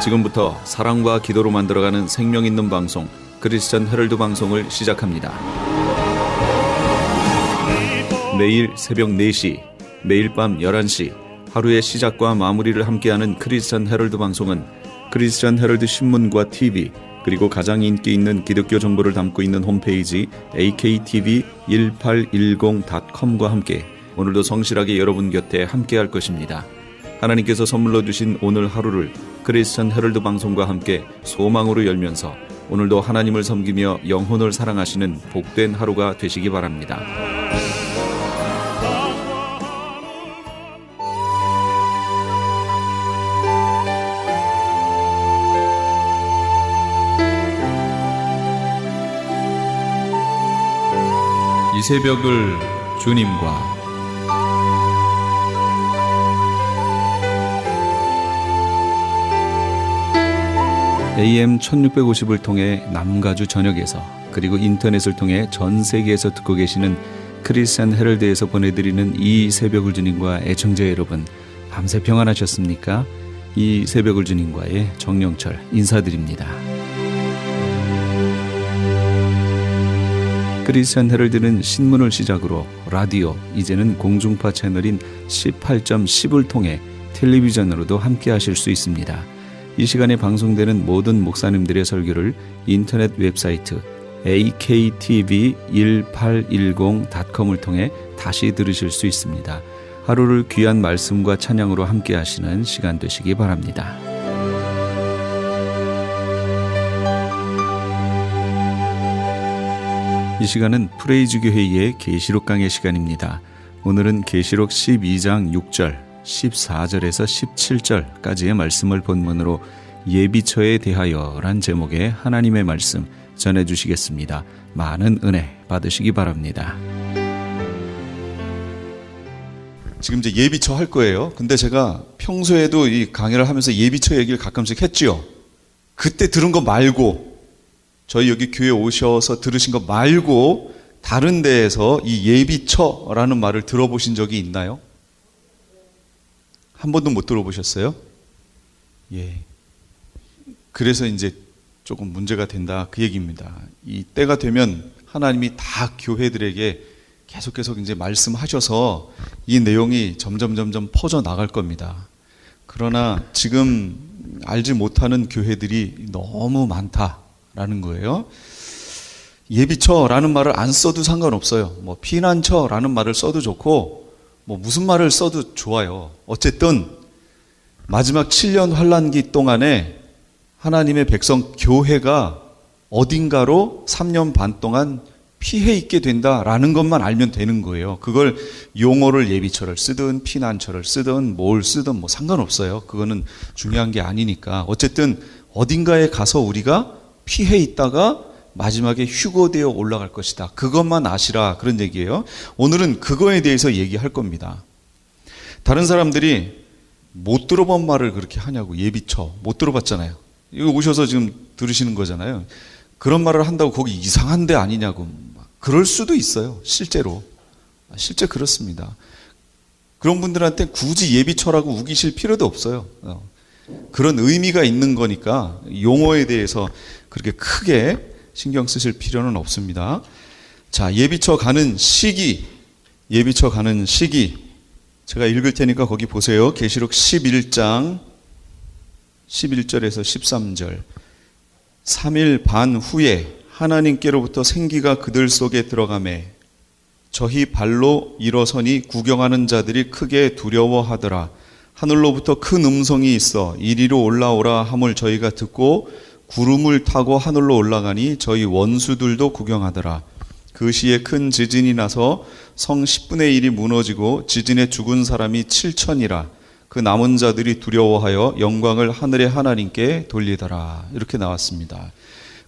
지금부터 사랑과 기도로 만들어가는 생명 있는 방송 크리스천 헤럴드 방송을 시작합니다. 매일 새벽 4시, 매일 밤 11시 하루의 시작과 마무리를 함께하는 크리스천 헤럴드 방송은 크리스천 헤럴드 신문과 TV 그리고 가장 인기 있는 기독교 정보를 담고 있는 홈페이지 aktv1810.com과 함께 오늘도 성실하게 여러분 곁에 함께할 것입니다. 하나님께서 선물로 주신 오늘 하루를 크리스천 헤럴드 방송과 함께 소망으로 열면서 오늘도 하나님을 섬기며 영혼을 사랑하시는 복된 하루가 되시기 바랍니다. 이 새벽을 주님과 AM 1650을 통해 남가주 전역에서 그리고 인터넷을 통해 전 세계에서 듣고 계시는 크리스천 헤럴드에서 보내드리는 이 새벽을 주님과 애청자 여러분, 밤새 평안하셨습니까? 이 새벽을 주님과의 정영철 인사드립니다. 크리스천 헤럴드는 신문을 시작으로 라디오, 이제는 공중파 채널인 18.10을 통해 텔레비전으로도 함께 하실 수 있습니다. 이 시간에 방송되는 모든 목사님들의 설교를 인터넷 웹사이트 aktv1810.com을 통해 다시 들으실 수 있습니다. 하루를 귀한 말씀과 찬양으로 함께 하시는 시간 되시기 바랍니다. 이 시간은 프레이즈 교회의 계시록 강의 시간입니다. 오늘은 계시록 12장 6절 14절에서 17절까지의 말씀을 본문으로 예비처에 대하여 란 제목의 하나님의 말씀 전해주시겠습니다. 많은 은혜 받으시기 바랍니다. 지금 이제 예비처 할 거예요. 근데 제가 평소에도 이 강의를 하면서 예비처 얘기를 가끔씩 했지요. 그때 들은 거 말고, 저희 여기 교회 오셔서 들으신 거 말고 다른 데에서 이 예비처라는 말을 들어보신 적이 있나요? 한 번도 못 들어보셨어요? 예. 그래서 이제 조금 문제가 된다, 그 얘기입니다. 이 때가 되면 하나님이 다 교회들에게 계속 이제 말씀하셔서 이 내용이 점점 퍼져 나갈 겁니다. 그러나 지금 알지 못하는 교회들이 너무 많다라는 거예요. 예비처라는 말을 안 써도 상관없어요. 뭐 피난처라는 말을 써도 좋고 뭐 무슨 말을 써도 좋아요. 어쨌든 마지막 7년 환란기 동안에 하나님의 백성 교회가 어딘가로 3년 반 동안 피해 있게 된다라는 것만 알면 되는 거예요. 그걸 용어를 예비처를 쓰든 피난처를 쓰든 뭘 쓰든 뭐 상관없어요. 그거는 중요한 게 아니니까. 어쨌든 어딘가에 가서 우리가 피해 있다가 마지막에 휴거되어 올라갈 것이다. 그것만 아시라, 그런 얘기예요. 오늘은 그거에 대해서 얘기할 겁니다. 다른 사람들이 못 들어본 말을 그렇게 하냐고. 예비처 못 들어봤잖아요. 이거 오셔서 지금 들으시는 거잖아요. 그런 말을 한다고 거기 이상한 데 아니냐고. 그럴 수도 있어요. 실제로. 실제 그렇습니다. 그런 분들한테 굳이 예비처라고 우기실 필요도 없어요. 그런 의미가 있는 거니까 용어에 대해서 그렇게 크게 신경 쓰실 필요는 없습니다. 자, 예비처 가는 시기. 제가 읽을 테니까 거기 보세요. 계시록 11장 11절에서 13절. 3일 반 후에 하나님께로부터 생기가 그들 속에 들어가매 저희 발로 일어서니 구경하는 자들이 크게 두려워하더라. 하늘로부터 큰 음성이 있어 이리로 올라오라 함을 저희가 듣고 구름을 타고 하늘로 올라가니 저희 원수들도 구경하더라. 그 시에 큰 지진이 나서 성 10분의 1이 무너지고 지진에 죽은 사람이 7천이라. 그 남은 자들이 두려워하여 영광을 하늘의 하나님께 돌리더라. 이렇게 나왔습니다.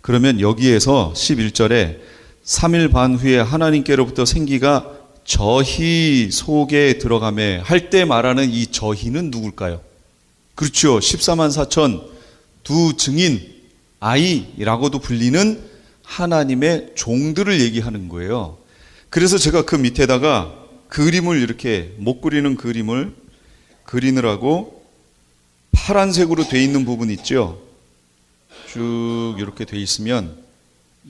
그러면 여기에서 11절에 3일 반 후에 하나님께로부터 생기가 저희 속에 들어가매 할 때 말하는 이 저희는 누굴까요? 그렇죠. 14만 4천 두 증인 아이라고도 불리는 하나님의 종들을 얘기하는 거예요. 그래서 제가 그 밑에다가 그림을 이렇게 못 그리는 그림을 그리느라고 파란색으로 돼 있는 부분 있죠? 쭉 이렇게 돼 있으면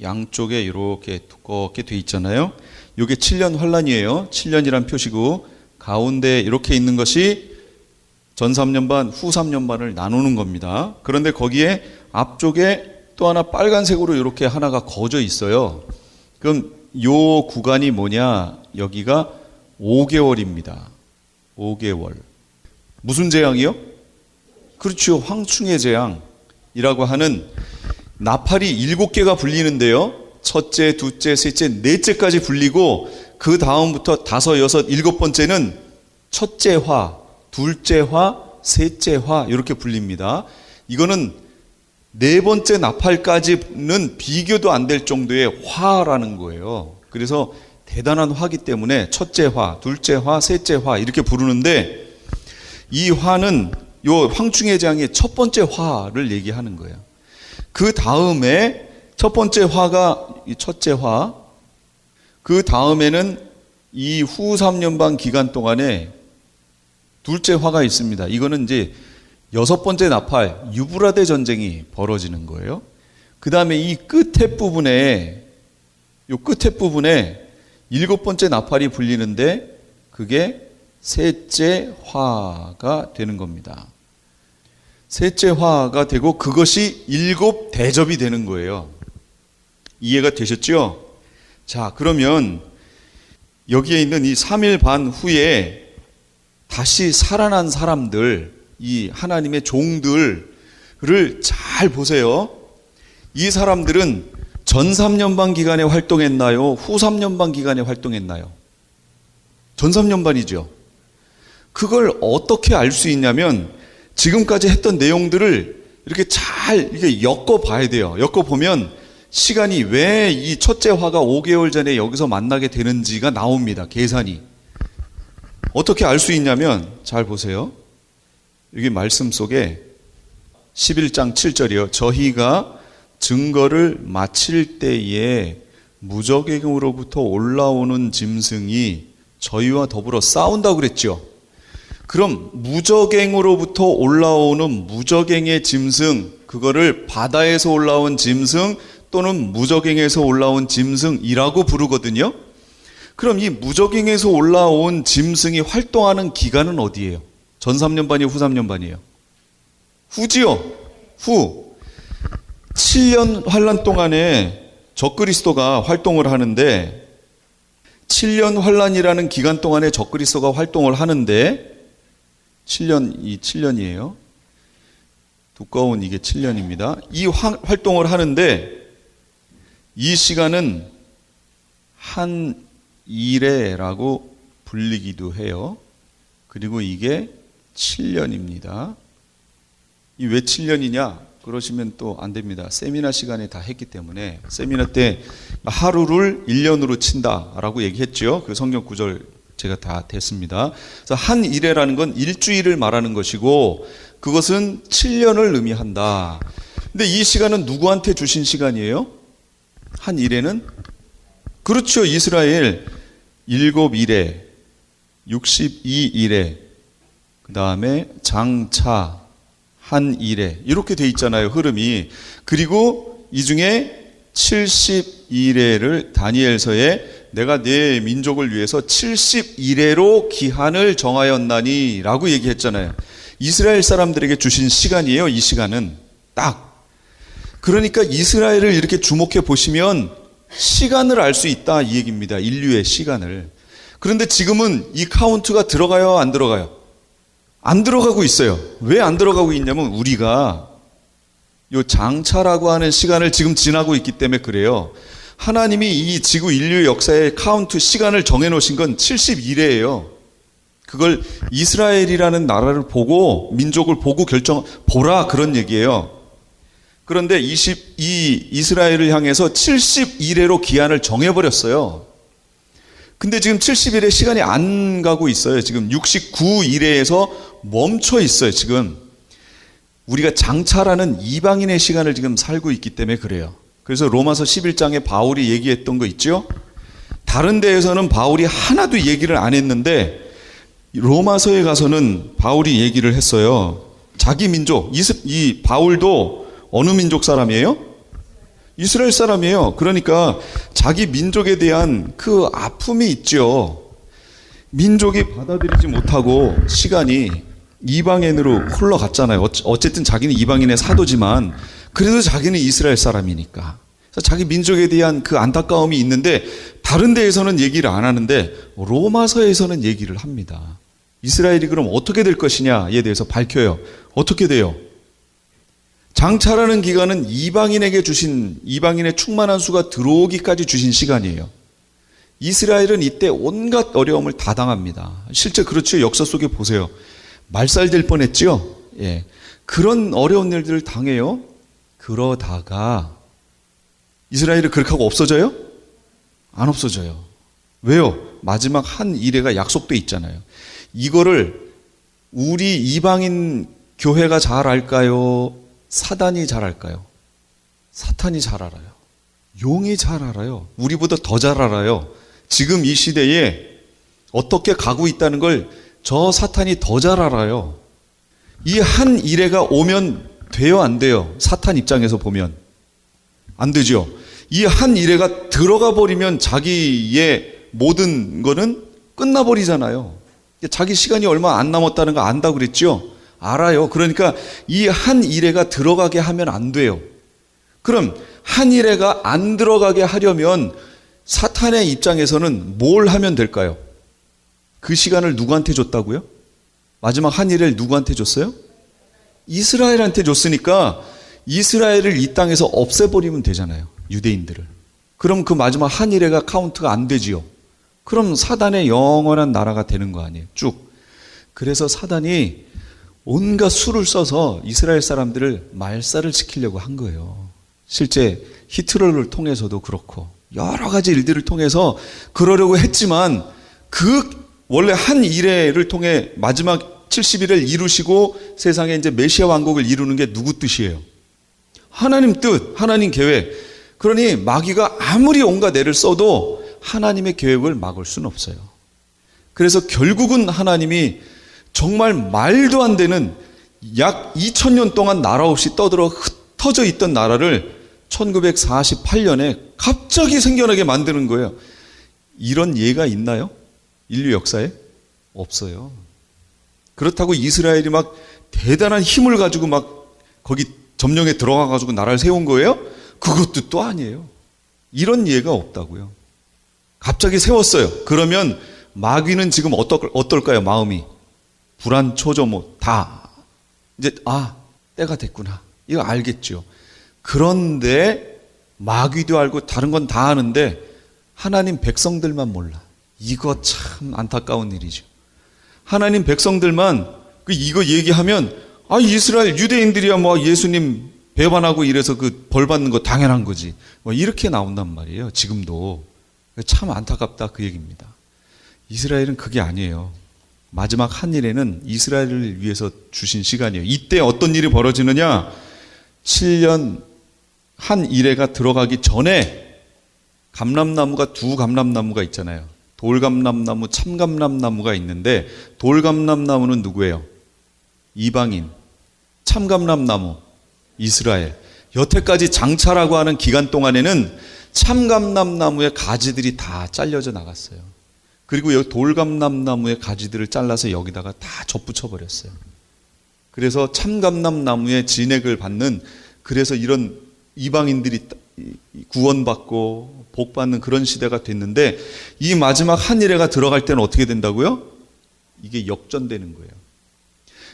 양쪽에 이렇게 두껍게 돼 있잖아요. 이게 7년 환란이에요. 7년이란 표시고 가운데 이렇게 있는 것이 전 3년반, 후 3년반을 나누는 겁니다. 그런데 거기에 앞쪽에 또 하나 빨간색으로 이렇게 하나가 거져 있어요. 그럼 요 구간이 뭐냐? 여기가 5개월입니다. 5개월. 무슨 재앙이요? 그렇죠. 황충의 재앙이라고 하는 나팔이 7개가 불리는데요. 첫째, 둘째, 셋째, 넷째까지 불리고 그 다음부터 5, 6, 7번째는 첫째 화, 둘째 화, 셋째 화 이렇게 불립니다. 이거는 4번째 나팔까지는 비교도 안 될 정도의 화라는 거예요. 그래서 대단한 화기 때문에 첫째 화, 둘째 화, 셋째 화 이렇게 부르는데 이 화는 요 황충의 재앙의 첫 번째 화를 얘기하는 거예요. 그 다음에 첫 번째 화가 이 첫째 화, 그 다음에는 이 후 3년반 기간 동안에 둘째 화가 있습니다. 이거는 이제 6번째 나팔, 유브라데 전쟁이 벌어지는 거예요. 그 다음에 이 끝에 부분에, 요 끝에 부분에 7번째 나팔이 불리는데 그게 셋째 화가 되는 겁니다. 셋째 화가 되고 그것이 7 대접이 되는 거예요. 이해가 되셨죠? 자, 그러면 여기에 있는 이 3일 반 후에 다시 살아난 사람들, 이 하나님의 종들을 잘 보세요. 이 사람들은 전 3년반 기간에 활동했나요? 후 3년반 기간에 활동했나요? 전 3년반이죠. 그걸 어떻게 알 수 있냐면 지금까지 했던 내용들을 이렇게 잘 이렇게 엮어봐야 돼요. 엮어보면 시간이 왜 이 첫째 화가 5개월 전에 여기서 만나게 되는지가 나옵니다. 계산이. 어떻게 알 수 있냐면 잘 보세요. 여기 말씀 속에 11장 7절이요. 저희가 증거를 마칠 때에 무저갱으로부터 올라오는 짐승이 저희와 더불어 싸운다고 그랬죠. 그럼 무저갱으로부터 올라오는 무저갱의 짐승, 그거를 바다에서 올라온 짐승 또는 무저갱에서 올라온 짐승이라고 부르거든요. 그럼 이 무저갱에서 올라온 짐승이 활동하는 기간은 어디예요? 전 3년반이에요? 후 3년반이에요? 후지요. 후. 7년 환란 동안에 적그리스도가 활동을 하는데 7년 환란이라는 기간 동안에 적그리스도가 활동을 하는데 7년이에요. 두꺼운 이게 7년입니다. 이 활동을 하는데 이 시간은 한 일해라고 불리기도 해요. 그리고 이게 7년입니다. 이 왜 7년이냐? 그러시면 또 안 됩니다. 세미나 시간에 다 했기 때문에 세미나 때 하루를 1년으로 친다라고 얘기했죠. 그 성경 구절 제가 다 됐습니다. 그래서 한 일해라는 건 일주일을 말하는 것이고 그것은 7년을 의미한다. 근데 이 시간은 누구한테 주신 시간이에요? 한 일해는? 그렇죠. 이스라엘 7일에 62일에 그 다음에 장차 한 일에 이렇게 돼 있잖아요. 흐름이. 그리고 이 중에 70일에를 다니엘서에 내가 내 민족을 위해서 70일에로 기한을 정하였나니 라고 얘기했잖아요. 이스라엘 사람들에게 주신 시간이에요. 이 시간은 딱. 그러니까 이스라엘을 이렇게 주목해 보시면 시간을 알 수 있다 이 얘기입니다. 인류의 시간을. 그런데 지금은 이 카운트가 들어가요? 안 들어가요? 안 들어가고 있어요. 왜 안 들어가고 있냐면 우리가 요 장차라고 하는 시간을 지금 지나고 있기 때문에 그래요. 하나님이 이 지구 인류 역사의 카운트 시간을 정해놓으신 건 70일이에요. 그걸 이스라엘이라는 나라를 보고 민족을 보고 보라 그런 얘기예요. 그런데 이 이스라엘을 향해서 70일에로 기한을 정해버렸어요. 근데 지금 70일의 시간이 안 가고 있어요. 지금 69일에서 멈춰 있어요. 지금 우리가 장차라는 이방인의 시간을 지금 살고 있기 때문에 그래요. 그래서 로마서 11장에 바울이 얘기했던 거 있죠? 다른 데에서는 바울이 하나도 얘기를 안 했는데 로마서에 가서는 바울이 얘기를 했어요. 자기 민족, 이 바울도 어느 민족 사람이에요? 이스라엘 사람이에요. 그러니까 자기 민족에 대한 그 아픔이 있죠. 민족이 받아들이지 못하고 시간이 이방인으로 흘러갔잖아요. 어쨌든 자기는 이방인의 사도지만 그래도 자기는 이스라엘 사람이니까. 그래서 자기 민족에 대한 그 안타까움이 있는데 다른 데에서는 얘기를 안 하는데 로마서에서는 얘기를 합니다. 이스라엘이 그럼 어떻게 될 것이냐에 대해서 밝혀요. 어떻게 돼요? 장차라는 기간은 이방인에게 주신, 이방인의 충만한 수가 들어오기까지 주신 시간이에요. 이스라엘은 이때 온갖 어려움을 다 당합니다. 실제 그렇죠. 역사 속에 보세요. 말살될 뻔했죠. 예. 그런 어려운 일들을 당해요. 그러다가 이스라엘이 그렇게 하고 없어져요? 안 없어져요. 왜요? 마지막 한 이래가 약속돼 있잖아요. 이거를 우리 이방인 교회가 잘 알까요? 사단이 잘 알까요? 사탄이 잘 알아요. 용이 잘 알아요. 우리보다 더 잘 알아요. 지금 이 시대에 어떻게 가고 있다는 걸 저 사탄이 더 잘 알아요. 이 한 이래가 오면 돼요, 안 돼요? 사탄 입장에서 보면 안 되죠. 이 한 이래가 들어가 버리면 자기의 모든 거는 끝나버리잖아요. 자기 시간이 얼마 안 남았다는 거 안다고 그랬죠? 알아요. 그러니까 이 한 이래가 들어가게 하면 안 돼요. 그럼 한 이래가 안 들어가게 하려면 사탄의 입장에서는 뭘 하면 될까요? 그 시간을 누구한테 줬다고요? 마지막 한 이래를 누구한테 줬어요? 이스라엘한테 줬으니까 이스라엘을 이 땅에서 없애버리면 되잖아요. 유대인들을. 그럼 그 마지막 한 이래가 카운트가 안 되지요. 그럼 사단의 영원한 나라가 되는 거 아니에요. 쭉. 그래서 사단이 온갖 수를 써서 이스라엘 사람들을 말살을 시키려고 한 거예요. 실제 히틀러를 통해서도 그렇고 여러 가지 일들을 통해서 그러려고 했지만 그 원래 한 이래를 통해 마지막 70일을 이루시고 세상에 이제 메시아 왕국을 이루는 게 누구 뜻이에요? 하나님 뜻, 하나님 계획. 그러니 마귀가 아무리 온갖 애를 써도 하나님의 계획을 막을 수는 없어요. 그래서 결국은 하나님이 정말 말도 안 되는 약 2000년 동안 나라 없이 떠들어 흩어져 있던 나라를 1948년에 갑자기 생겨나게 만드는 거예요. 이런 예가 있나요? 인류 역사에? 없어요. 그렇다고 이스라엘이 막 대단한 힘을 가지고 막 거기 점령에 들어가 가지고 나라를 세운 거예요? 그것도 또 아니에요. 이런 예가 없다고요. 갑자기 세웠어요. 그러면 마귀는 지금 어떨까요? 마음이 불안초조모 다 이제 때가 됐구나. 이거 알겠죠. 그런데 마귀도 알고 다른 건 다 아는데 하나님 백성들만 몰라. 이거 참 안타까운 일이죠. 하나님 백성들만 이거 얘기하면 이스라엘 유대인들이야 뭐 예수님 배반하고 이래서 그 벌 받는 거 당연한 거지. 뭐 이렇게 나온단 말이에요. 지금도. 참 안타깝다 그 얘기입니다. 이스라엘은 그게 아니에요. 마지막 한 일에는 이스라엘을 위해서 주신 시간이에요. 이때 어떤 일이 벌어지느냐? 7년 한 일회가 들어가기 전에 감람나무가 두 감람나무가 있잖아요. 돌감람나무, 참감람나무가 있는데 돌감람나무는 누구예요? 이방인. 참감람나무, 이스라엘. 여태까지 장차라고 하는 기간 동안에는 참감람나무의 가지들이 다 잘려져 나갔어요. 그리고 여기 돌감람나무의 가지들을 잘라서 여기다가 다 접붙여 버렸어요. 그래서 참감람나무의 진액을 받는, 그래서 이런 이방인들이 구원받고 복받는 그런 시대가 됐는데, 이 마지막 한 일회가 들어갈 때는 어떻게 된다고요? 이게 역전되는 거예요.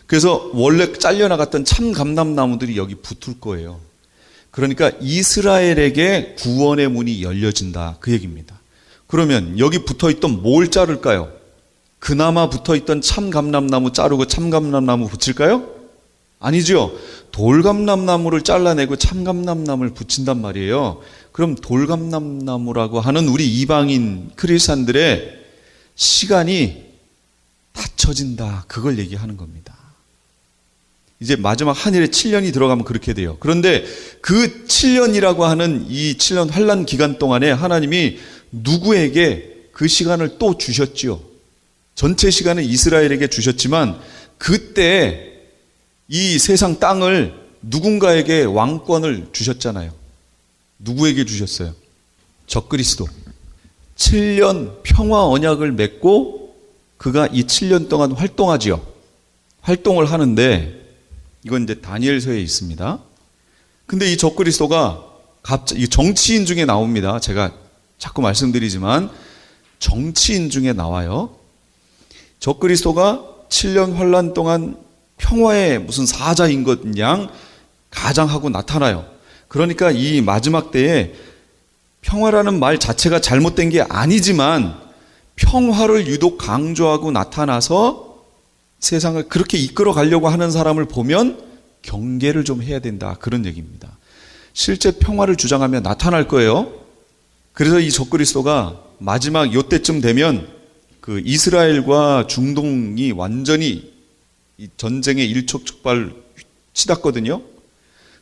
그래서 원래 잘려나갔던 참감람나무들이 여기 붙을 거예요. 그러니까 이스라엘에게 구원의 문이 열려진다, 그 얘기입니다. 그러면 여기 붙어있던 뭘 자를까요? 그나마 붙어있던 참감람나무 자르고 참감람나무 붙일까요? 아니죠. 돌감람나무를 잘라내고 참감람나무를 붙인단 말이에요. 그럼 돌감람나무라고 하는 우리 이방인 크리스찬들의 시간이 닫혀진다, 그걸 얘기하는 겁니다. 이제 마지막 한 일에 7년이 들어가면 그렇게 돼요. 그런데 그 7년이라고 하는 이 7년 환란 기간 동안에 하나님이 누구에게 그 시간을 또 주셨지요. 전체 시간은 이스라엘에게 주셨지만 그때 이 세상 땅을 누군가에게 왕권을 주셨잖아요. 누구에게 주셨어요? 적그리스도. 7년 평화 언약을 맺고 그가 이 7년 동안 활동하지요. 활동을 하는데 이건 이제 다니엘서에 있습니다. 근데 이 적그리스도가 갑자기 정치인 중에 나옵니다. 제가 자꾸 말씀드리지만 정치인 중에 나와요. 적그리스도가 7년 환란 동안 평화의 무슨 사자인 것 양 가장하고 나타나요. 그러니까 이 마지막 때에 평화라는 말 자체가 잘못된 게 아니지만 평화를 유독 강조하고 나타나서 세상을 그렇게 이끌어 가려고 하는 사람을 보면 경계를 좀 해야 된다. 그런 얘기입니다. 실제 평화를 주장하면 나타날 거예요. 그래서 이 적그리스도가 마지막 요때쯤 되면 그 이스라엘과 중동이 완전히 이 전쟁의 일촉즉발 치닫거든요.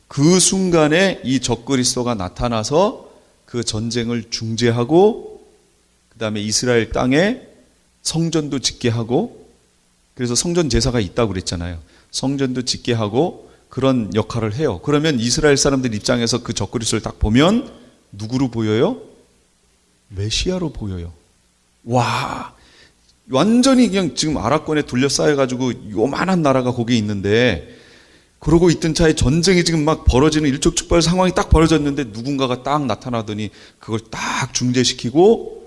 그 순간에 이 적그리스도가 나타나서 그 전쟁을 중재하고 그 다음에 이스라엘 땅에 성전도 짓게 하고, 그래서 성전 제사가 있다고 그랬잖아요. 성전도 짓게 하고 그런 역할을 해요. 그러면 이스라엘 사람들 입장에서 그 적그리스도를 딱 보면 누구로 보여요? 메시아로 보여요. 와, 완전히 그냥 지금 아랍권에 둘러싸여가지고 요만한 나라가 거기 있는데, 그러고 있던 차에 전쟁이 지금 막 벌어지는 일촉즉발 상황이 딱 벌어졌는데 누군가가 딱 나타나더니 그걸 딱 중재시키고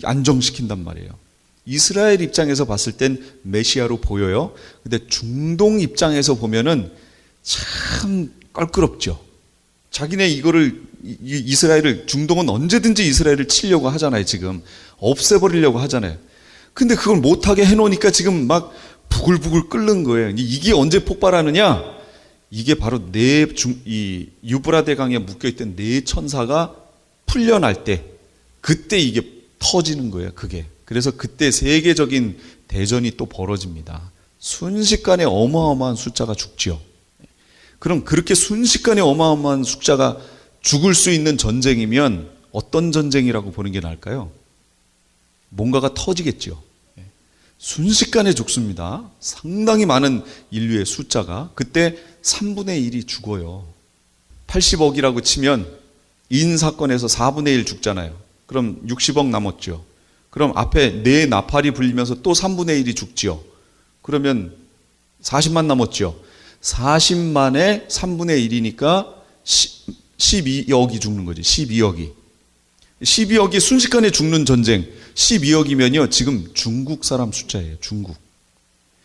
안정시킨단 말이에요. 이스라엘 입장에서 봤을 땐 메시아로 보여요. 근데 중동 입장에서 보면은 참 껄끄럽죠. 자기네 이거를 이스라엘을, 중동은 언제든지 이스라엘을 치려고 하잖아요. 지금 없애버리려고 하잖아요. 근데 그걸 못하게 해놓으니까 지금 막 부글부글 끓는 거예요. 이게 언제 폭발하느냐? 이게 바로 이 유브라데 강에 묶여있던 네 천사가 풀려날 때, 그때 이게 터지는 거예요. 그게. 그래서 그때 세계적인 대전이 또 벌어집니다. 순식간에 어마어마한 숫자가 죽지요. 그럼 그렇게 순식간에 어마어마한 숫자가 죽을 수 있는 전쟁이면 어떤 전쟁이라고 보는 게 나을까요? 뭔가가 터지겠죠. 순식간에 죽습니다. 상당히 많은 인류의 숫자가. 그때 3분의 1이 죽어요. 80억이라고 치면 인 사건에서 4분의 1 죽잖아요. 그럼 60억 남았죠. 그럼 앞에 네 나팔이 불리면서 또 3분의 1이 죽지요. 그러면 40만 남았죠. 40만에 3분의 1이니까 12억이 죽는 거지. 12억이. 12억이 순식간에 죽는 전쟁. 12억이면요, 지금 중국 사람 숫자예요. 중국.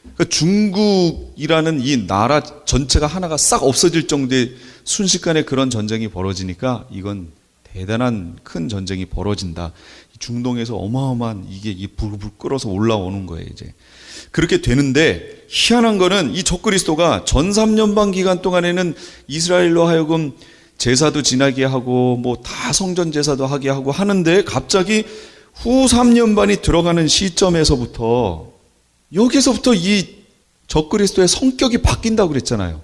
그러니까 중국이라는 이 나라 전체가 하나가 싹 없어질 정도의 순식간에 그런 전쟁이 벌어지니까 이건 대단한 큰 전쟁이 벌어진다. 중동에서 어마어마한 이게 불불 끓어서 올라오는 거예요, 이제. 그렇게 되는데 희한한 거는 이 적그리스도가 전 3년반 기간 동안에는 이스라엘로 하여금 제사도 지나게 하고 뭐 다 성전 제사도 하게 하고 하는데 갑자기 후 3년반이 들어가는 시점에서부터 여기서부터 이 적그리스도의 성격이 바뀐다고 그랬잖아요.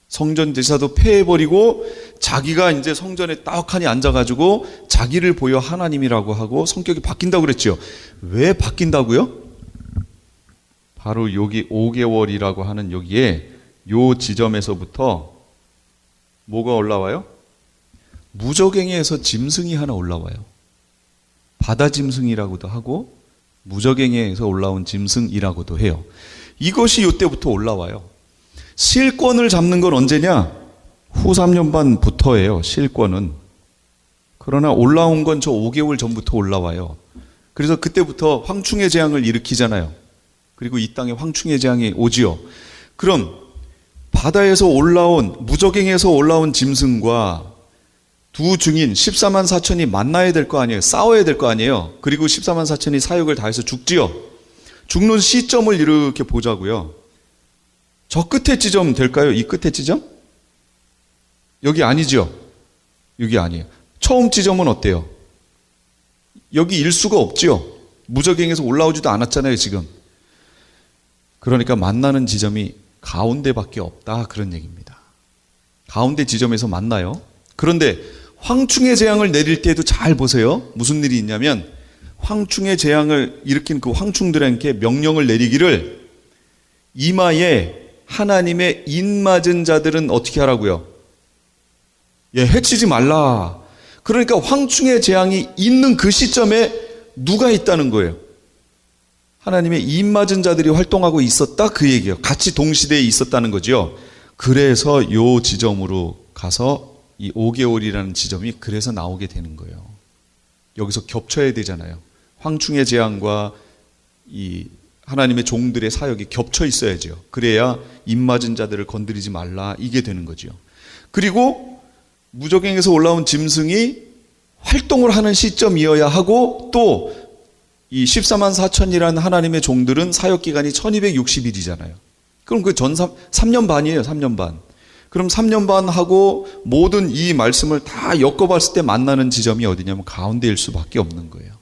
성전 제사도 폐해버리고 자기가 이제 성전에 따뜻하니 앉아가지고 자기를 보여 하나님이라고 하고 성격이 바뀐다고 그랬죠. 왜 바뀐다고요? 바로 여기 5개월이라고 하는 여기에 요 지점에서부터 뭐가 올라와요? 무저갱이에서 짐승이 하나 올라와요. 바다 짐승이라고도 하고 무저갱이에서 올라온 짐승이라고도 해요. 이것이 이때부터 올라와요. 실권을 잡는 건 언제냐? 후 3년반부터예요. 실권은. 그러나 올라온 건 저 5개월 전부터 올라와요. 그래서 그때부터 황충의 재앙을 일으키잖아요. 그리고 이 땅에 황충의 재앙이 오지요. 그럼 바다에서 올라온, 무저갱에서 올라온 짐승과 두 증인 14만 4천이 만나야 될 거 아니에요. 싸워야 될 거 아니에요. 그리고 14만 4천이 사역을 다해서 죽지요. 죽는 시점을 이렇게 보자고요. 저 끝에 지점 될까요? 이 끝에 지점? 여기 아니죠. 여기 아니에요. 처음 지점은 어때요? 여기 일 수가 없지요. 무저갱에서 올라오지도 않았잖아요, 지금. 그러니까 만나는 지점이 가운데밖에 없다, 그런 얘기입니다. 가운데 지점에서 만나요. 그런데 황충의 재앙을 내릴 때에도 잘 보세요. 무슨 일이 있냐면 황충의 재앙을 일으킨 그 황충들에게 명령을 내리기를 이마에 하나님의 입맞은 자들은 어떻게 하라고요? 예, 해치지 말라. 그러니까 황충의 재앙이 있는 그 시점에 누가 있다는 거예요? 하나님의 입맞은 자들이 활동하고 있었다, 그 얘기예요. 같이 동시대에 있었다는 거죠. 그래서 요 지점으로 가서 이 5개월이라는 지점이 그래서 나오게 되는 거예요. 여기서 겹쳐야 되잖아요. 황충의 재앙과 이 하나님의 종들의 사역이 겹쳐 있어야죠. 그래야 입맞은 자들을 건드리지 말라, 이게 되는 거죠. 그리고 무적행에서 올라온 짐승이 활동을 하는 시점이어야 하고, 또 이 14만 4천이라는 하나님의 종들은 사역기간이 1260일이잖아요. 그럼 그 전 3년 반이에요. 3년 반. 그럼 3년 반 하고 모든 이 말씀을 다 엮어봤을 때 만나는 지점이 어디냐면 가운데일 수밖에 없는 거예요.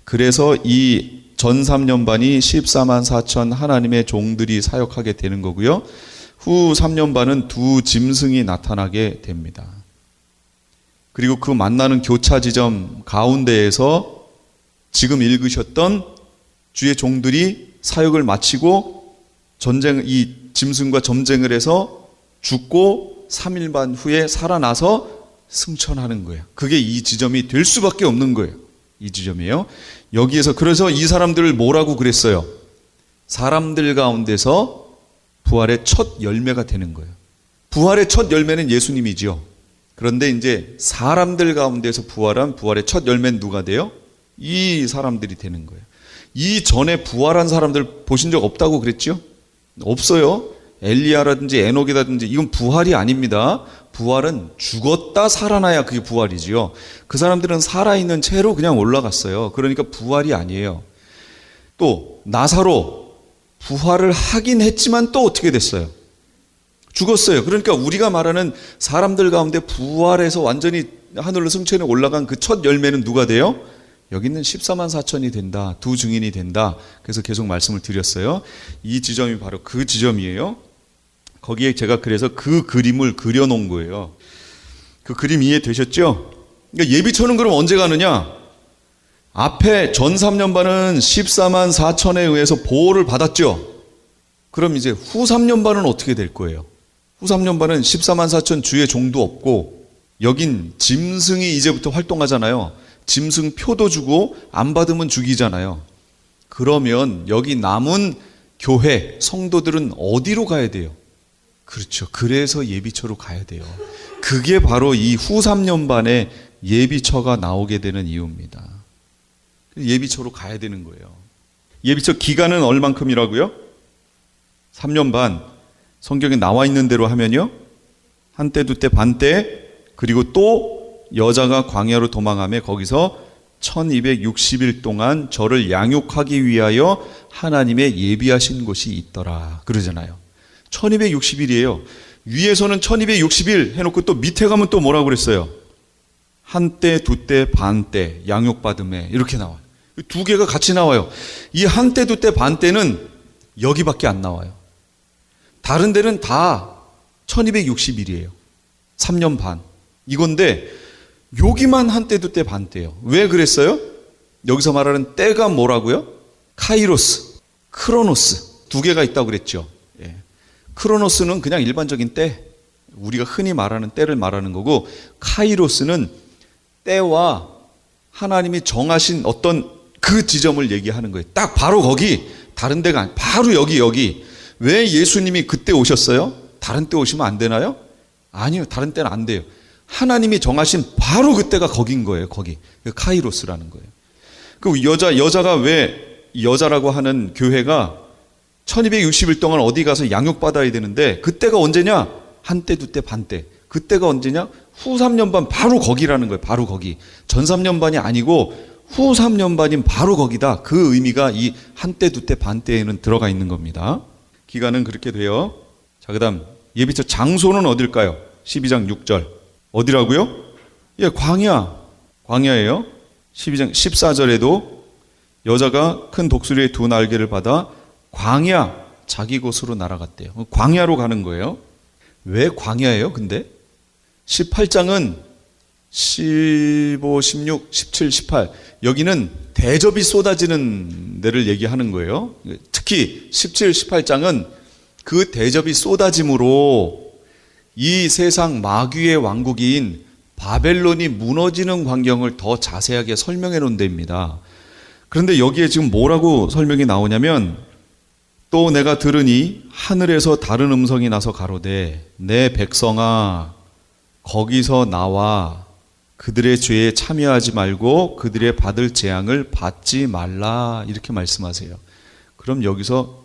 그래서 이 전 3년 반이 14만 4천 하나님의 종들이 사역하게 되는 거고요. 후 3년 반은 두 짐승이 나타나게 됩니다. 그리고 그 만나는 교차 지점 가운데에서 지금 읽으셨던 주의 종들이 사역을 마치고 이 짐승과 전쟁을 해서 죽고 3일 반 후에 살아나서 승천하는 거예요. 그게 이 지점이 될 수밖에 없는 거예요. 이 지점이에요. 여기에서 그래서 이 사람들을 뭐라고 그랬어요? 사람들 가운데서 부활의 첫 열매가 되는 거예요. 부활의 첫 열매는 예수님이지요. 그런데 이제 사람들 가운데서 부활한 부활의 첫 열매는 누가 돼요? 이 사람들이 되는 거예요. 이 전에 부활한 사람들 보신 적 없다고 그랬죠? 없어요. 엘리야라든지 에녹이라든지 이건 부활이 아닙니다. 부활은 죽었다 살아나야 그게 부활이지요. 그 사람들은 살아있는 채로 그냥 올라갔어요. 그러니까 부활이 아니에요. 또 나사로 부활을 하긴 했지만 또 어떻게 됐어요? 죽었어요. 그러니까 우리가 말하는 사람들 가운데 부활해서 완전히 하늘로 승천해 올라간 그 첫 열매는 누가 돼요? 여기는 14만 4천이 된다. 두 증인이 된다. 그래서 계속 말씀을 드렸어요. 이 지점이 바로 그 지점이에요. 거기에 제가 그래서 그 그림을 그려놓은 거예요. 그 그림 이해되셨죠? 그러니까 예비처는 그럼 언제 가느냐? 앞에 전 3년 반은 14만 4천에 의해서 보호를 받았죠. 그럼 이제 후 3년 반은 어떻게 될 거예요? 후 3년 반은 14만 4천 주의 종도 없고 여긴 짐승이 이제부터 활동하잖아요. 짐승 표도 주고 안 받으면 죽이잖아요. 그러면 여기 남은 교회, 성도들은 어디로 가야 돼요? 그렇죠. 그래서 예비처로 가야 돼요. 그게 바로 이 후 3년 반에 예비처가 나오게 되는 이유입니다. 예비처로 가야 되는 거예요. 예비처 기간은 얼만큼이라고요? 3년 반. 성경에 나와 있는 대로 하면요. 한때, 두때, 반때, 그리고 또 여자가 광야로 도망하며 거기서 1260일 동안 저를 양육하기 위하여 하나님의 예비하신 곳이 있더라. 그러잖아요. 1260일이에요. 위에서는 1260일 해놓고 또 밑에 가면 또 뭐라고 그랬어요? 한때, 두때, 반때, 양육받음에 이렇게 나와요. 두 개가 같이 나와요. 이 한때, 두때, 반때는 여기밖에 안 나와요. 다른 데는 다 1260일이에요. 3년 반. 이건데 여기만 한때, 두때, 반때예요. 왜 그랬어요? 여기서 말하는 때가 뭐라고요? 카이로스, 크로노스 두 개가 있다고 그랬죠. 예. 크로노스는 그냥 일반적인 때, 우리가 흔히 말하는 때를 말하는 거고, 카이로스는 때와 하나님이 정하신 어떤 그 지점을 얘기하는 거예요. 딱 바로 거기, 다른 데가 아니에요. 바로 여기. 왜 예수님이 그때 오셨어요? 다른 때 오시면 안 되나요? 아니요. 다른 때는 안 돼요. 하나님이 정하신 바로 그때가 거긴 거예요. 거기. 카이로스라는 거예요. 그 여자가 왜 여자라고 하는 교회가 1260일 동안 어디 가서 양육받아야 되는데 그때가 언제냐? 한때, 두때, 반때. 그때가 언제냐? 후 3년 반 바로 거기라는 거예요. 바로 거기. 전 3년 반이 아니고 후 3년 반인 바로 거기다. 그 의미가 이 한때, 두때, 반때에는 들어가 있는 겁니다. 기간은 그렇게 돼요. 자, 그다음 예비처 장소는 어딜까요? 12장 6절. 어디라고요? 예, 광야예요. 12장 14절에도 여자가 큰 독수리의 두 날개를 받아 광야, 자기 곳으로 날아갔대요. 광야로 가는 거예요. 왜 광야예요, 근데? 18장은 15, 16, 17, 18 여기는 대접이 쏟아지는 데를 얘기하는 거예요. 특히 17, 18장은 그 대접이 쏟아짐으로 이 세상 마귀의 왕국인 바벨론이 무너지는 광경을 더 자세하게 설명해 놓은 데입니다. 그런데 여기에 지금 뭐라고 설명이 나오냐면, 또 내가 들으니 하늘에서 다른 음성이 나서 가로되 내 백성아 거기서 나와 그들의 죄에 참여하지 말고 그들의 받을 재앙을 받지 말라, 이렇게 말씀하세요. 그럼 여기서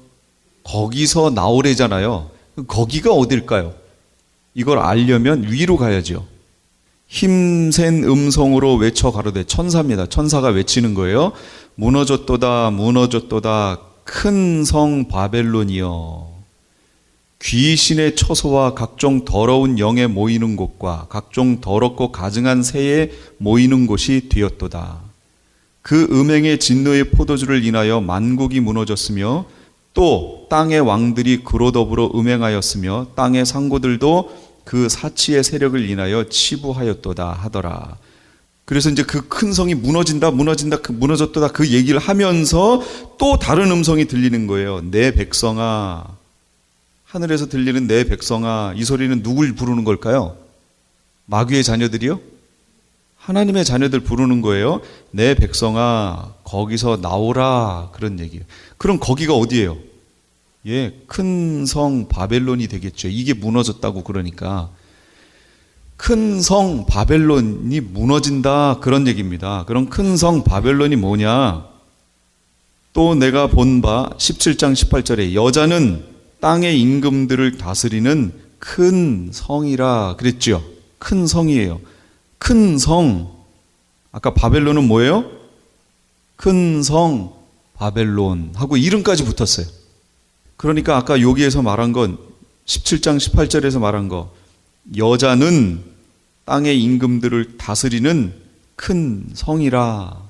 거기서 나오래잖아요. 거기가 어딜까요? 이걸 알려면 위로 가야죠. 힘센 음성으로 외쳐 가로되, 천사입니다. 천사가 외치는 거예요. 무너졌도다 무너졌도다 큰 성 바벨론이여, 귀신의 처소와 각종 더러운 영에 모이는 곳과 각종 더럽고 가증한 새에 모이는 곳이 되었도다. 그 음행의 진노의 포도주를 인하여 만국이 무너졌으며 또 땅의 왕들이 그로 더불어 음행하였으며 땅의 상고들도 그 사치의 세력을 인하여 치부하였도다 하더라. 그래서 이제 그 큰 성이 무너진다, 무너졌도다 그 얘기를 하면서 또 다른 음성이 들리는 거예요. 내 백성아, 하늘에서 들리는 내 백성아. 이 소리는 누굴 부르는 걸까요? 마귀의 자녀들이요? 하나님의 자녀들 부르는 거예요. 내 백성아 거기서 나오라, 그런 얘기예요. 그럼 거기가 어디예요? 예, 큰 성 바벨론이 되겠죠. 이게 무너졌다고 그러니까. 큰 성 바벨론이 무너진다, 그런 얘기입니다. 그럼 큰 성 바벨론이 뭐냐? 또 내가 본 바 17장 18절에 여자는 땅의 임금들을 다스리는 큰 성이라 그랬죠. 큰 성이에요. 큰 성. 아까 바벨론은 뭐예요? 큰 성 바벨론 하고 이름까지 붙었어요. 그러니까 아까 여기에서 말한 건 17장 18절에서 말한 거, 여자는 땅의 임금들을 다스리는 큰 성이라.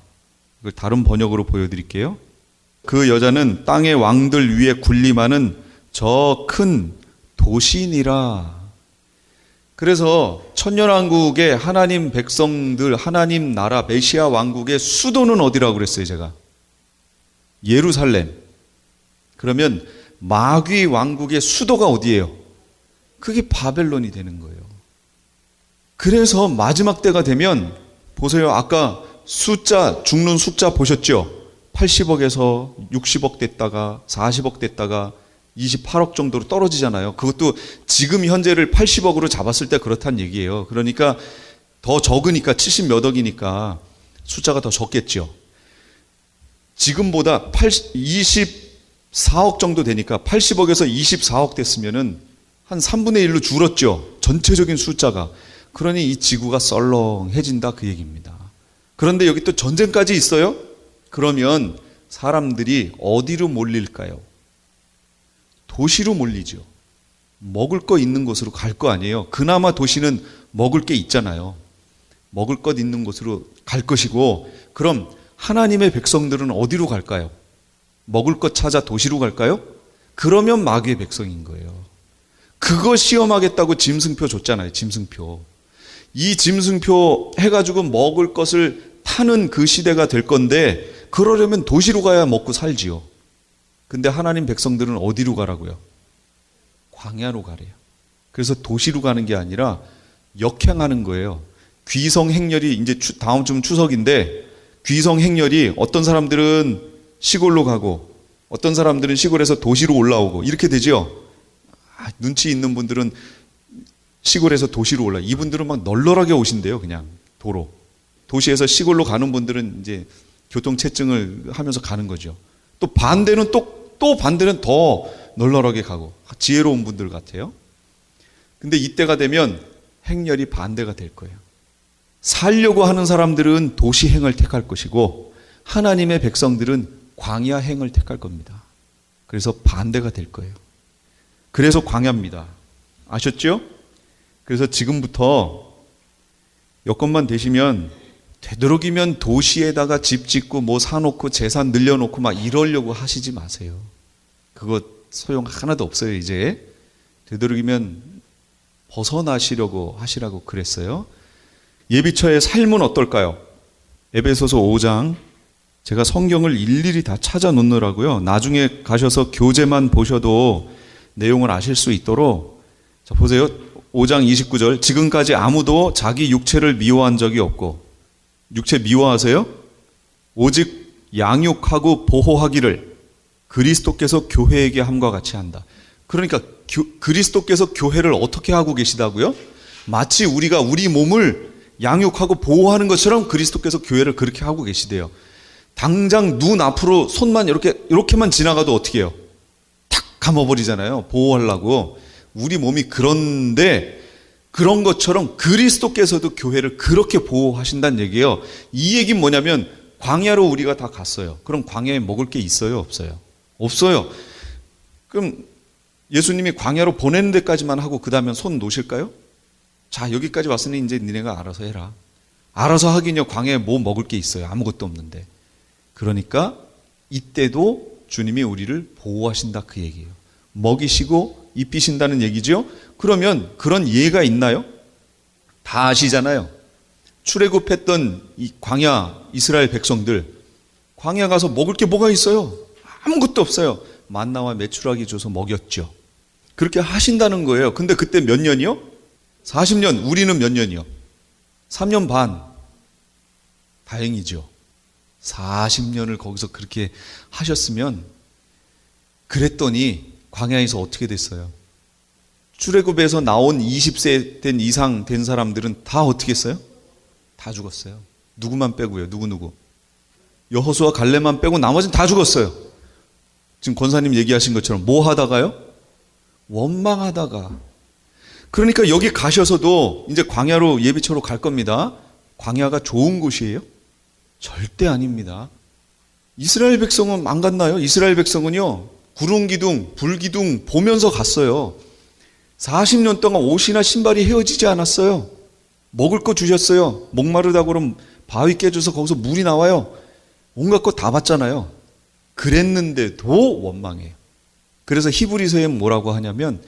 이걸 다른 번역으로 보여드릴게요. 그 여자는 땅의 왕들 위에 군림하는 저 큰 도시니라. 그래서 천년왕국의 하나님 백성들, 하나님 나라 메시아 왕국의 수도는 어디라고 그랬어요, 제가? 예루살렘. 그러면 마귀 왕국의 수도가 어디예요? 그게 바벨론이 되는 거예요. 그래서 마지막 때가 되면 보세요. 아까 숫자, 죽는 숫자 보셨죠? 80억에서 60억 됐다가 40억 됐다가 28억 정도로 떨어지잖아요. 그것도 지금 현재를 80억으로 잡았을 때 그렇다는 얘기예요. 그러니까 더 적으니까 70 몇 억이니까 숫자가 더 적겠죠. 지금보다 24억 정도 되니까 80억에서 24억 됐으면은 한 3분의 1로 줄었죠. 전체적인 숫자가. 그러니 이 지구가 썰렁해진다, 그 얘기입니다. 그런데 여기 또 전쟁까지 있어요? 그러면 사람들이 어디로 몰릴까요? 도시로 몰리죠. 먹을 거 있는 곳으로 갈 거 아니에요. 그나마 도시는 먹을 게 있잖아요. 먹을 것 있는 곳으로 갈 것이고, 그럼 하나님의 백성들은 어디로 갈까요? 먹을 것 찾아 도시로 갈까요? 그러면 마귀의 백성인 거예요. 그거 시험하겠다고 짐승표 줬잖아요. 짐승표. 이 짐승표 해가지고 먹을 것을 타는 그 시대가 될 건데, 그러려면 도시로 가야 먹고 살지요. 근데 하나님 백성들은 어디로 가라고요? 광야로 가래요. 그래서 도시로 가는 게 아니라 역행하는 거예요. 귀성 행렬이 이제 다음 주 추석인데, 귀성 행렬이 어떤 사람들은 시골로 가고 어떤 사람들은 시골에서 도시로 올라오고 이렇게 되죠. 눈치 있는 분들은 시골에서 도시로 올라. 이분들은 막 널널하게 오신대요. 그냥 도로. 도시에서 시골로 가는 분들은 이제 교통체증을 하면서 가는 거죠. 또 반대는 또 반대는 더 널널하게 가고 지혜로운 분들 같아요. 근데 이때가 되면 행렬이 반대가 될 거예요. 살려고 하는 사람들은 도시행을 택할 것이고 하나님의 백성들은 광야행을 택할 겁니다. 그래서 반대가 될 거예요. 그래서 광야입니다. 아셨죠? 그래서 지금부터 여건만 되시면 되도록이면 도시에다가 집 짓고 뭐 사놓고 재산 늘려놓고 막 이러려고 하시지 마세요. 그거 소용 하나도 없어요. 이제 되도록이면 벗어나시려고 하시라고 그랬어요. 예비처의 삶은 어떨까요? 에베소서 5장, 제가 성경을 일일이 다 찾아 놓느라고요. 나중에 가셔서 교재만 보셔도 내용을 아실 수 있도록, 자, 보세요. 5장 29절. 지금까지 아무도 자기 육체를 미워한 적이 없고, 육체 미워하세요? 오직 양육하고 보호하기를 그리스도께서 교회에게 함과 같이 한다. 그러니까 그리스도께서 교회를 어떻게 하고 계시다고요? 마치 우리가 우리 몸을 양육하고 보호하는 것처럼 그리스도께서 교회를 그렇게 하고 계시대요. 당장 눈 앞으로 손만 이렇게만 지나가도 어떻게 해요? 탁 감아버리잖아요. 보호하려고. 우리 몸이 그런데 그런 것처럼 그리스도께서도 교회를 그렇게 보호하신다는 얘기예요. 이 얘기는 뭐냐면 광야로 우리가 다 갔어요. 그럼 광야에 먹을 게 있어요? 없어요? 없어요. 그럼 예수님이 광야로 보내는 데까지만 하고 그 다음에 손 놓으실까요? 자, 여기까지 왔으니 이제 니네가 알아서 해라. 알아서 하긴요. 광야에 뭐 먹을 게 있어요? 아무것도 없는데. 그러니까 이때도 주님이 우리를 보호하신다 그 얘기예요. 먹이시고 입히신다는 얘기죠. 그러면 그런 예가 있나요? 다 아시잖아요. 출애굽했던 이 광야 이스라엘 백성들, 광야 가서 먹을 게 뭐가 있어요? 아무것도 없어요. 만나와 메추라기 줘서 먹였죠. 그렇게 하신다는 거예요. 근데 그때 몇 년이요? 40년. 우리는 몇 년이요? 3년 반. 다행이죠. 40년을 거기서 그렇게 하셨으면, 그랬더니 광야에서 어떻게 됐어요? 출애굽에서 나온 20세 된 이상 된 사람들은 다 어떻게 했어요? 다 죽었어요. 누구만 빼고요? 누구? 여호수아 갈렙만 빼고 나머지는 다 죽었어요. 지금 권사님 얘기하신 것처럼 뭐 하다가요? 원망하다가. 그러니까 여기 가셔서도 이제 광야로 예비처로 갈 겁니다. 광야가 좋은 곳이에요? 절대 아닙니다. 이스라엘 백성은 안 갔나요? 이스라엘 백성은요, 구름 기둥, 불 기둥 보면서 갔어요. 40년 동안 옷이나 신발이 헤어지지 않았어요. 먹을 거 주셨어요. 목마르다고 그러면 바위 깨져서 거기서 물이 나와요. 온갖 거 다 봤잖아요. 그랬는데도 원망해요. 그래서 히브리서에 뭐라고 하냐면,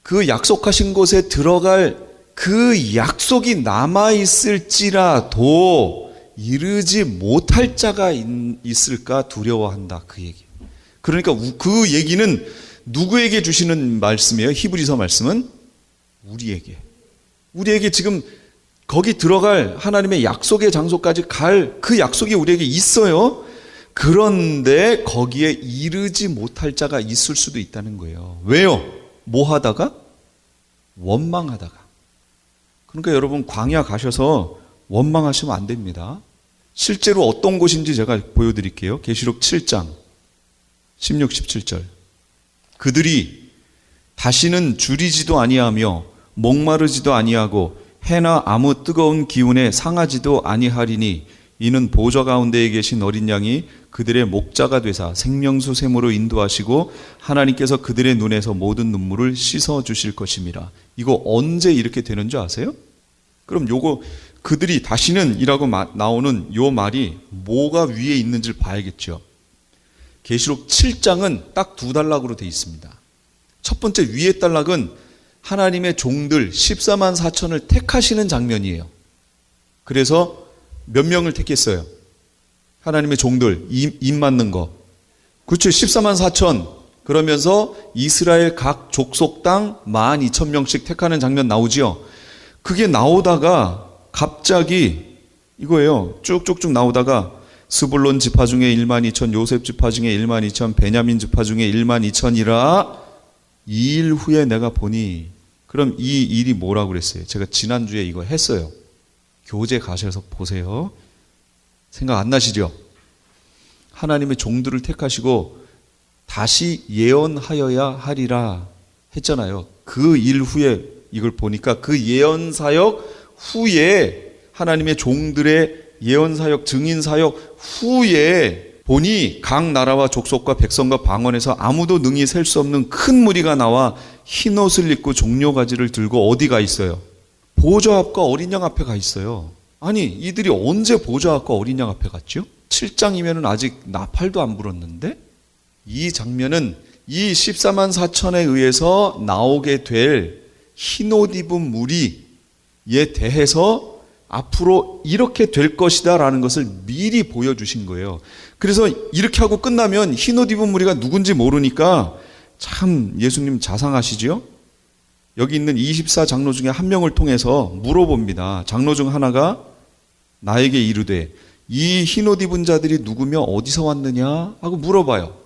그 약속하신 곳에 들어갈 그 약속이 남아있을지라도 이르지 못할 자가 있을까 두려워한다. 그 얘기. 그러니까 그 얘기는 누구에게 주시는 말씀이에요? 히브리서 말씀은 우리에게 지금 거기 들어갈 하나님의 약속의 장소까지 갈 그 약속이 우리에게 있어요. 그런데 거기에 이르지 못할 자가 있을 수도 있다는 거예요. 왜요? 뭐 하다가? 원망하다가. 그러니까 여러분, 광야 가셔서 원망하시면 안 됩니다. 실제로 어떤 곳인지 제가 보여드릴게요. 계시록 7장 16, 17절. 그들이 다시는 줄이지도 아니하며 목마르지도 아니하고 해나 아무 뜨거운 기운에 상하지도 아니하리니 이는 보좌 가운데에 계신 어린 양이 그들의 목자가 되사 생명수 샘으로 인도하시고 하나님께서 그들의 눈에서 모든 눈물을 씻어 주실 것임이라. 이거 언제 이렇게 되는 줄 아세요? 그럼 요거 그들이 다시는 이라고 나오는 요 말이 뭐가 위에 있는지를 봐야겠죠. 계시록 7장은 딱 두 단락으로 되어 있습니다. 첫 번째 위에 단락은 하나님의 종들 14만 4천을 택하시는 장면이에요. 그래서 몇 명을 택했어요? 하나님의 종들, 입 맞는 거. 그렇죠. 14만 4천. 그러면서 이스라엘 각 족속당 12,000명씩 택하는 장면 나오지요. 그게 나오다가 갑자기 이거예요. 쭉쭉쭉 나오다가 스불론 지파 중에 12,000, 요셉 지파 중에 12,000, 베냐민 지파 중에 12,000이라 2일 후에 내가 보니. 그럼 이 일이 뭐라고 그랬어요? 제가 지난주에 이거 했어요. 교재 가셔서 보세요. 생각 안 나시죠? 하나님의 종들을 택하시고 다시 예언하여야 하리라 했잖아요. 그 일 후에 이걸 보니까 그 예언 사역 후에 하나님의 종들의 예언 사역, 증인 사역 후에 보니 각 나라와 족속과 백성과 방언에서 아무도 능히 셀 수 없는 큰 무리가 나와 흰 옷을 입고 종려가지를 들고 어디가 있어요? 보좌 앞과 어린 양 앞에 가 있어요. 아니, 이들이 언제 보좌 앞과 어린 양 앞에 갔죠? 7장이면 아직 나팔도 안 불었는데? 이 장면은 이 14만 4천에 의해서 나오게 될 흰옷 입은 무리에 대해서 앞으로 이렇게 될 것이다 라는 것을 미리 보여주신 거예요. 그래서 이렇게 하고 끝나면 흰옷 입은 무리가 누군지 모르니까 참 예수님 자상하시지요? 여기 있는 24장로 중에 한 명을 통해서 물어봅니다. 장로 중 하나가 나에게 이르되 이 흰옷 입은 자들이 누구며 어디서 왔느냐 하고 물어봐요.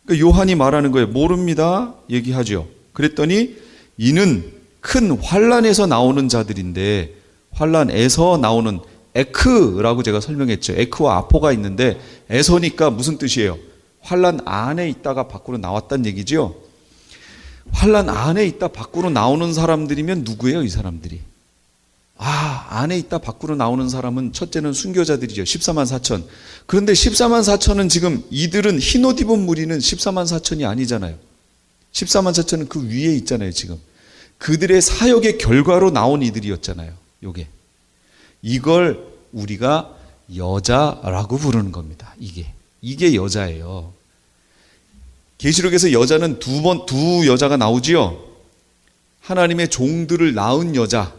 그러니까 요한이 말하는 거예요. 모릅니다 얘기하죠. 그랬더니 이는 큰 환란에서 나오는 자들인데, 환란에서 나오는 에크라고 제가 설명했죠. 에크와 아포가 있는데 에서니까 무슨 뜻이에요? 환란 안에 있다가 밖으로 나왔다는 얘기죠. 환란 안에 있다 밖으로 나오는 사람들이면 누구예요? 이 사람들이. 안에 있다 밖으로 나오는 사람은 첫째는 순교자들이죠. 14만 4천. 그런데 14만 4천은 지금 이들은 흰옷 입은 무리는 14만 4천이 아니잖아요. 14만 4천은 그 위에 있잖아요. 지금 그들의 사역의 결과로 나온 이들이었잖아요. 요게. 이걸 우리가 여자라고 부르는 겁니다. 이게 여자예요. 계시록에서 여자는 두 여자가 나오지요. 하나님의 종들을 낳은 여자,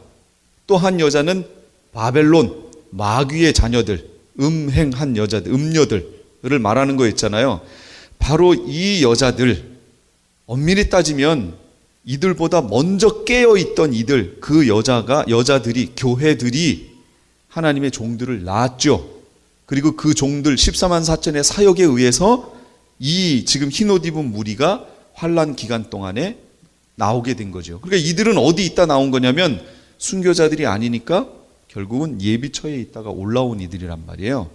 또 한 여자는 바벨론 마귀의 자녀들, 음행한 여자들, 음녀들을 말하는 거였잖아요. 바로 이 여자들, 엄밀히 따지면 이들보다 먼저 깨어 있던 이들, 그 여자들이, 교회들이 하나님의 종들을 낳았죠. 그리고 그 종들 14만 4천의 사역에 의해서 이 지금 흰옷 입은 무리가 환란 기간 동안에 나오게 된 거죠. 그러니까 이들은 어디 있다 나온 거냐면 순교자들이 아니니까 결국은 예비처에 있다가 올라온 이들이란 말이에요.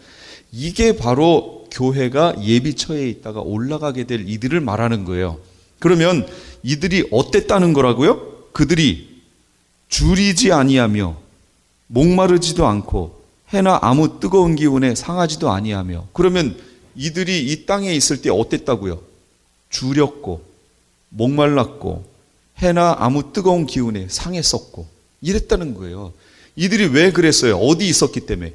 이게 바로 교회가 예비처에 있다가 올라가게 될 이들을 말하는 거예요. 그러면 이들이 어땠다는 거라고요? 그들이 줄이지 아니하며 목마르지도 않고 해나 아무 뜨거운 기운에 상하지도 아니하며. 그러면 이들이 이 땅에 있을 때 어땠다고요? 줄였고 목말랐고 해나 아무 뜨거운 기운에 상했었고 이랬다는 거예요. 이들이 왜 그랬어요? 어디 있었기 때문에?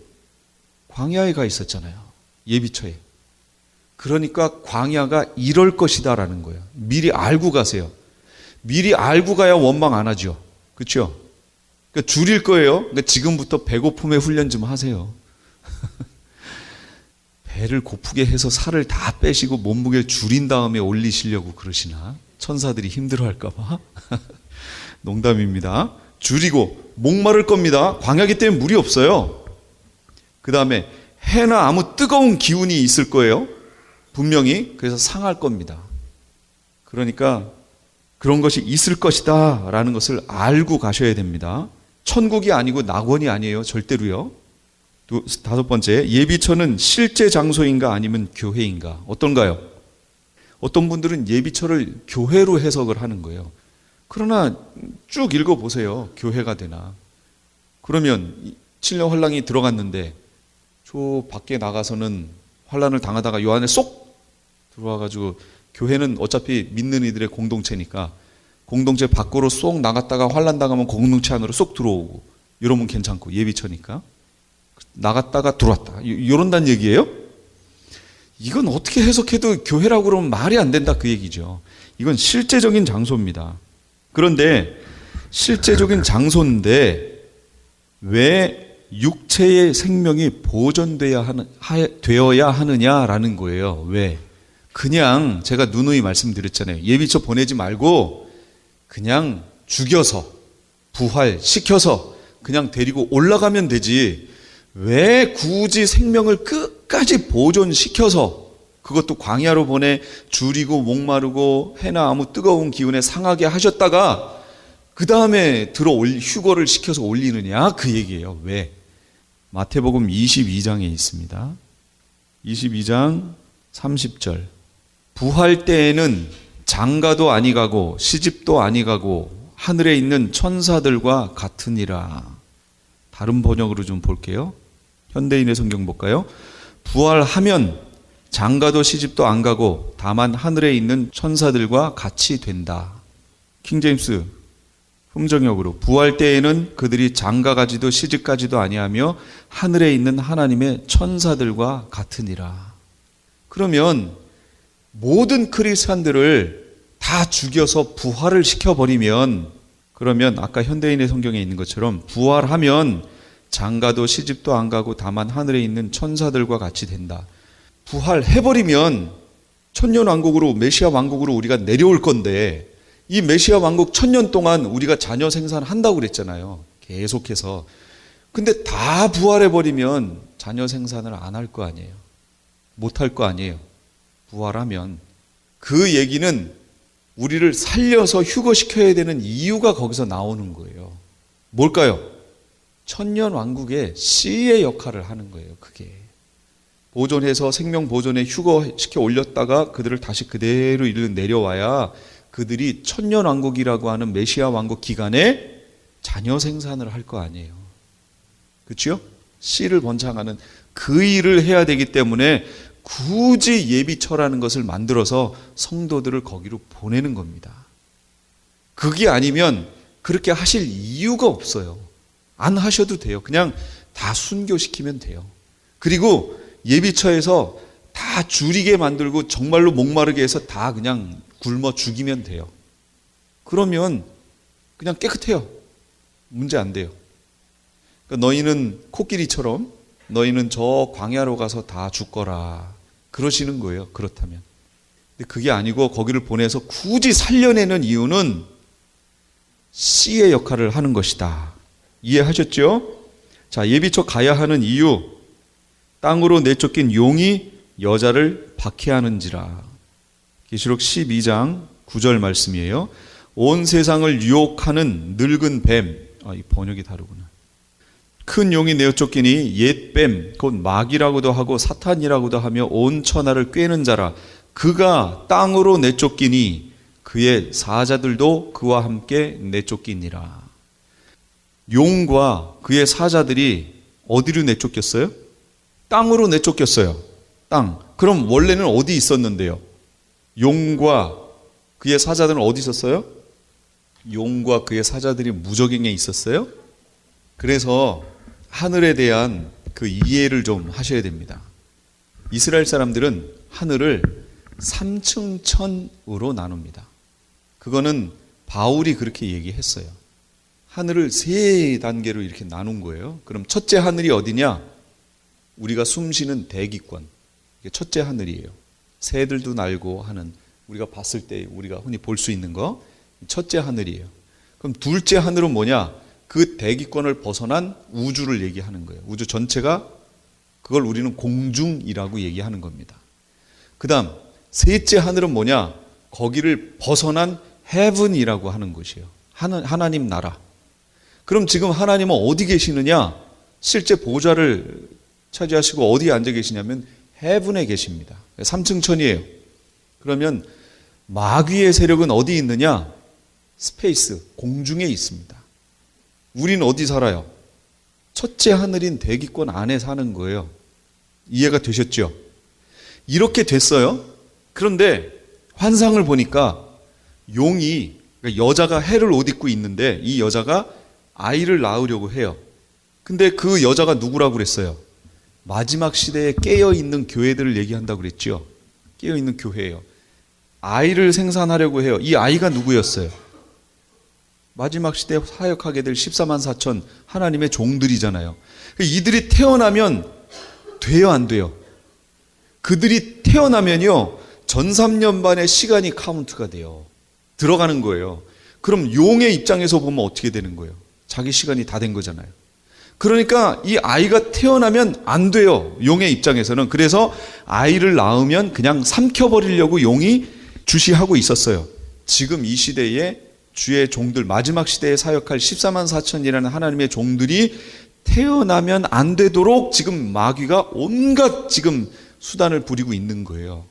광야에 가 있었잖아요. 예비처에. 그러니까 광야가 이럴 것이다 라는 거예요. 미리 알고 가세요. 미리 알고 가야 원망 안 하죠. 그렇죠? 그러니까 줄일 거예요. 그러니까 지금부터 배고픔의 훈련 좀 하세요. 배를 고프게 해서 살을 다 빼시고 몸무게를 줄인 다음에 올리시려고 그러시나? 천사들이 힘들어할까 봐. 농담입니다. 줄이고 목마를 겁니다. 광야기 때문에 물이 없어요. 그 다음에 해나 아무 뜨거운 기운이 있을 거예요. 분명히. 그래서 상할 겁니다. 그러니까 그런 것이 있을 것이다 라는 것을 알고 가셔야 됩니다. 천국이 아니고 낙원이 아니에요. 절대로요. 다섯 번째, 예비처는 실제 장소인가 아니면 교회인가? 어떤가요? 어떤 분들은 예비처를 교회로 해석을 하는 거예요. 그러나 쭉 읽어보세요. 교회가 되나? 그러면 7년 환란이 들어갔는데 저 밖에 나가서는 환란을 당하다가 요 안에 쏙 들어와가지고, 교회는 어차피 믿는 이들의 공동체니까 공동체 밖으로 쏙 나갔다가 환란 당하면 공동체 안으로 쏙 들어오고, 이러면 괜찮고 예비처니까. 나갔다가 들어왔다 이런다는 얘기예요. 이건 어떻게 해석해도 교회라고 그러면 말이 안 된다 그 얘기죠. 이건 실제적인 장소입니다. 그런데 실제적인 장소인데 왜 육체의 생명이 되어야 하느냐라는 거예요. 왜? 그냥 제가 누누이 말씀드렸잖아요. 예비처 보내지 말고 그냥 죽여서 부활시켜서 그냥 데리고 올라가면 되지, 왜 굳이 생명을 끝까지 보존시켜서 그것도 광야로 보내 줄이고 목마르고 해나 아무 뜨거운 기운에 상하게 하셨다가 그 다음에 휴거를 시켜서 올리느냐 그 얘기예요. 왜? 마태복음 22장에 있습니다. 22장 30절. 부활 때에는 장가도 아니 가고 시집도 아니 가고 하늘에 있는 천사들과 같으니라. 다른 번역으로 좀 볼게요. 현대인의 성경 볼까요? 부활하면 장가도 시집도 안 가고 다만 하늘에 있는 천사들과 같이 된다. 킹제임스 흠정역으로 부활 때에는 그들이 장가가지도 시집가지도 아니하며 하늘에 있는 하나님의 천사들과 같으니라. 그러면 모든 크리스찬들을 다 죽여서 부활을 시켜버리면, 그러면 아까 현대인의 성경에 있는 것처럼 부활하면 장가도 시집도 안 가고 다만 하늘에 있는 천사들과 같이 된다. 부활해버리면 천년 왕국으로, 메시아 왕국으로 우리가 내려올 건데, 이 메시아 왕국 1000년 동안 우리가 자녀 생산한다고 그랬잖아요. 계속해서. 근데 다 부활해버리면 자녀 생산을 안 할 거 아니에요. 못 할 거 아니에요. 부활하면. 그 얘기는 우리를 살려서 휴거시켜야 되는 이유가 거기서 나오는 거예요. 뭘까요? 천년 왕국의 씨의 역할을 하는 거예요. 그게. 보존해서 생명 보존에 휴거시켜 올렸다가 그들을 다시 그대로 일로 내려와야 그들이 천년 왕국이라고 하는 메시아 왕국 기간에 자녀 생산을 할 거 아니에요. 그렇죠? 씨를 번창하는 그 일을 해야 되기 때문에 굳이 예비처라는 것을 만들어서 성도들을 거기로 보내는 겁니다. 그게 아니면 그렇게 하실 이유가 없어요. 안 하셔도 돼요. 그냥 다 순교시키면 돼요. 그리고 예비처에서 다 줄이게 만들고 정말로 목마르게 해서 다 그냥 굶어 죽이면 돼요. 그러면 그냥 깨끗해요. 문제 안 돼요. 그러니까 너희는 코끼리처럼 너희는 저 광야로 가서 다 죽거라. 그러시는 거예요. 그렇다면. 근데 그게 아니고 거기를 보내서 굳이 살려내는 이유는 씨의 역할을 하는 것이다. 이해하셨죠? 자, 예비처 가야 하는 이유. 땅으로 내쫓긴 용이 여자를 박해하는지라. 계시록 12장 9절 말씀이에요. 온 세상을 유혹하는 늙은 뱀. 이 번역이 다르구나. 큰 용이 내어 쫓기니 옛 뱀, 곧 마귀라고도 하고 사탄이라고도 하며 온 천하를 꿰는 자라. 그가 땅으로 내쫓기니 그의 사자들도 그와 함께 내쫓기니라. 용과 그의 사자들이 어디로 내쫓겼어요? 땅으로 내쫓겼어요. 땅. 그럼 원래는 어디 있었는데요? 용과 그의 사자들은 어디 있었어요? 용과 그의 사자들이 무저갱에 있었어요. 그래서 하늘에 대한 그 이해를 좀 하셔야 됩니다. 이스라엘 사람들은 하늘을 3층 천으로 나눕니다. 그거는 바울이 그렇게 얘기했어요. 하늘을 3단계로 이렇게 나눈 거예요. 그럼 첫째 하늘이 어디냐? 우리가 숨쉬는 대기권. 이게 첫째 하늘이에요. 새들도 날고 하는, 우리가 봤을 때 우리가 흔히 볼 수 있는 거, 첫째 하늘이에요. 그럼 둘째 하늘은 뭐냐? 그 대기권을 벗어난 우주를 얘기하는 거예요. 우주 전체가, 그걸 우리는 공중이라고 얘기하는 겁니다. 그 다음 셋째 하늘은 뭐냐? 거기를 벗어난 heaven이라고 하는 것이에요. 하나님 나라. 그럼 지금 하나님은 어디 계시느냐? 실제 보좌를 차지하시고 어디에 앉아 계시냐면 heaven에 계십니다. 3층 천이에요. 그러면 마귀의 세력은 어디 있느냐? 스페이스, 공중에 있습니다. 우리는 어디 살아요? 첫째 하늘인 대기권 안에 사는 거예요. 이해가 되셨죠? 이렇게 됐어요. 그런데 환상을 보니까 용이, 그러니까 여자가 해를 옷 입고 있는데 이 여자가 아이를 낳으려고 해요. 근데 그 여자가 누구라고 그랬어요? 마지막 시대에 깨어있는 교회들을 얘기한다고 그랬죠. 깨어있는 교회예요. 아이를 생산하려고 해요. 이 아이가 누구였어요? 마지막 시대에 사역하게 될 14만 4천 하나님의 종들이잖아요. 이들이 태어나면 돼요, 안 돼요? 그들이 태어나면요, 전 3년 반의 시간이 카운트가 돼요. 들어가는 거예요. 그럼 용의 입장에서 보면 어떻게 되는 거예요? 자기 시간이 다 된 거잖아요. 그러니까 이 아이가 태어나면 안 돼요, 용의 입장에서는. 그래서 아이를 낳으면 그냥 삼켜버리려고 용이 주시하고 있었어요. 지금 이 시대에 주의 종들, 마지막 시대에 사역할 14만 4천이라는 하나님의 종들이 태어나면 안 되도록 지금 마귀가 온갖 지금 수단을 부리고 있는 거예요.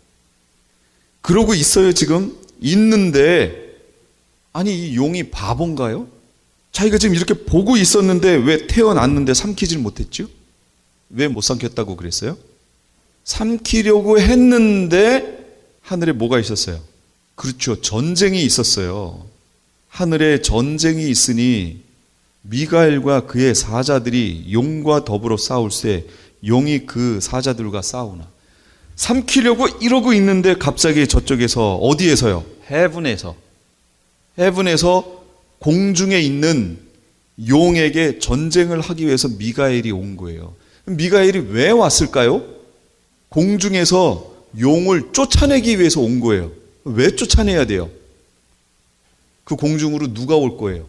그러고 있어요. 지금 있는데, 아니 이 용이 바본가요? 자기가 지금 이렇게 보고 있었는데 왜 태어났는데 삼키질 못했죠? 왜 못 삼켰다고 그랬어요? 삼키려고 했는데 하늘에 뭐가 있었어요? 그렇죠, 전쟁이 있었어요. 하늘에 전쟁이 있으니 미가엘과 그의 사자들이 용과 더불어 싸울세 용이 그 사자들과 싸우나. 삼키려고 이러고 있는데 갑자기 저쪽에서, 어디에서요? 헤븐에서 공중에 있는 용에게 전쟁을 하기 위해서 미가엘이 온 거예요. 미가엘이 왜 왔을까요? 공중에서 용을 쫓아내기 위해서 온 거예요. 왜 쫓아내야 돼요? 그 공중으로 누가 올 거예요?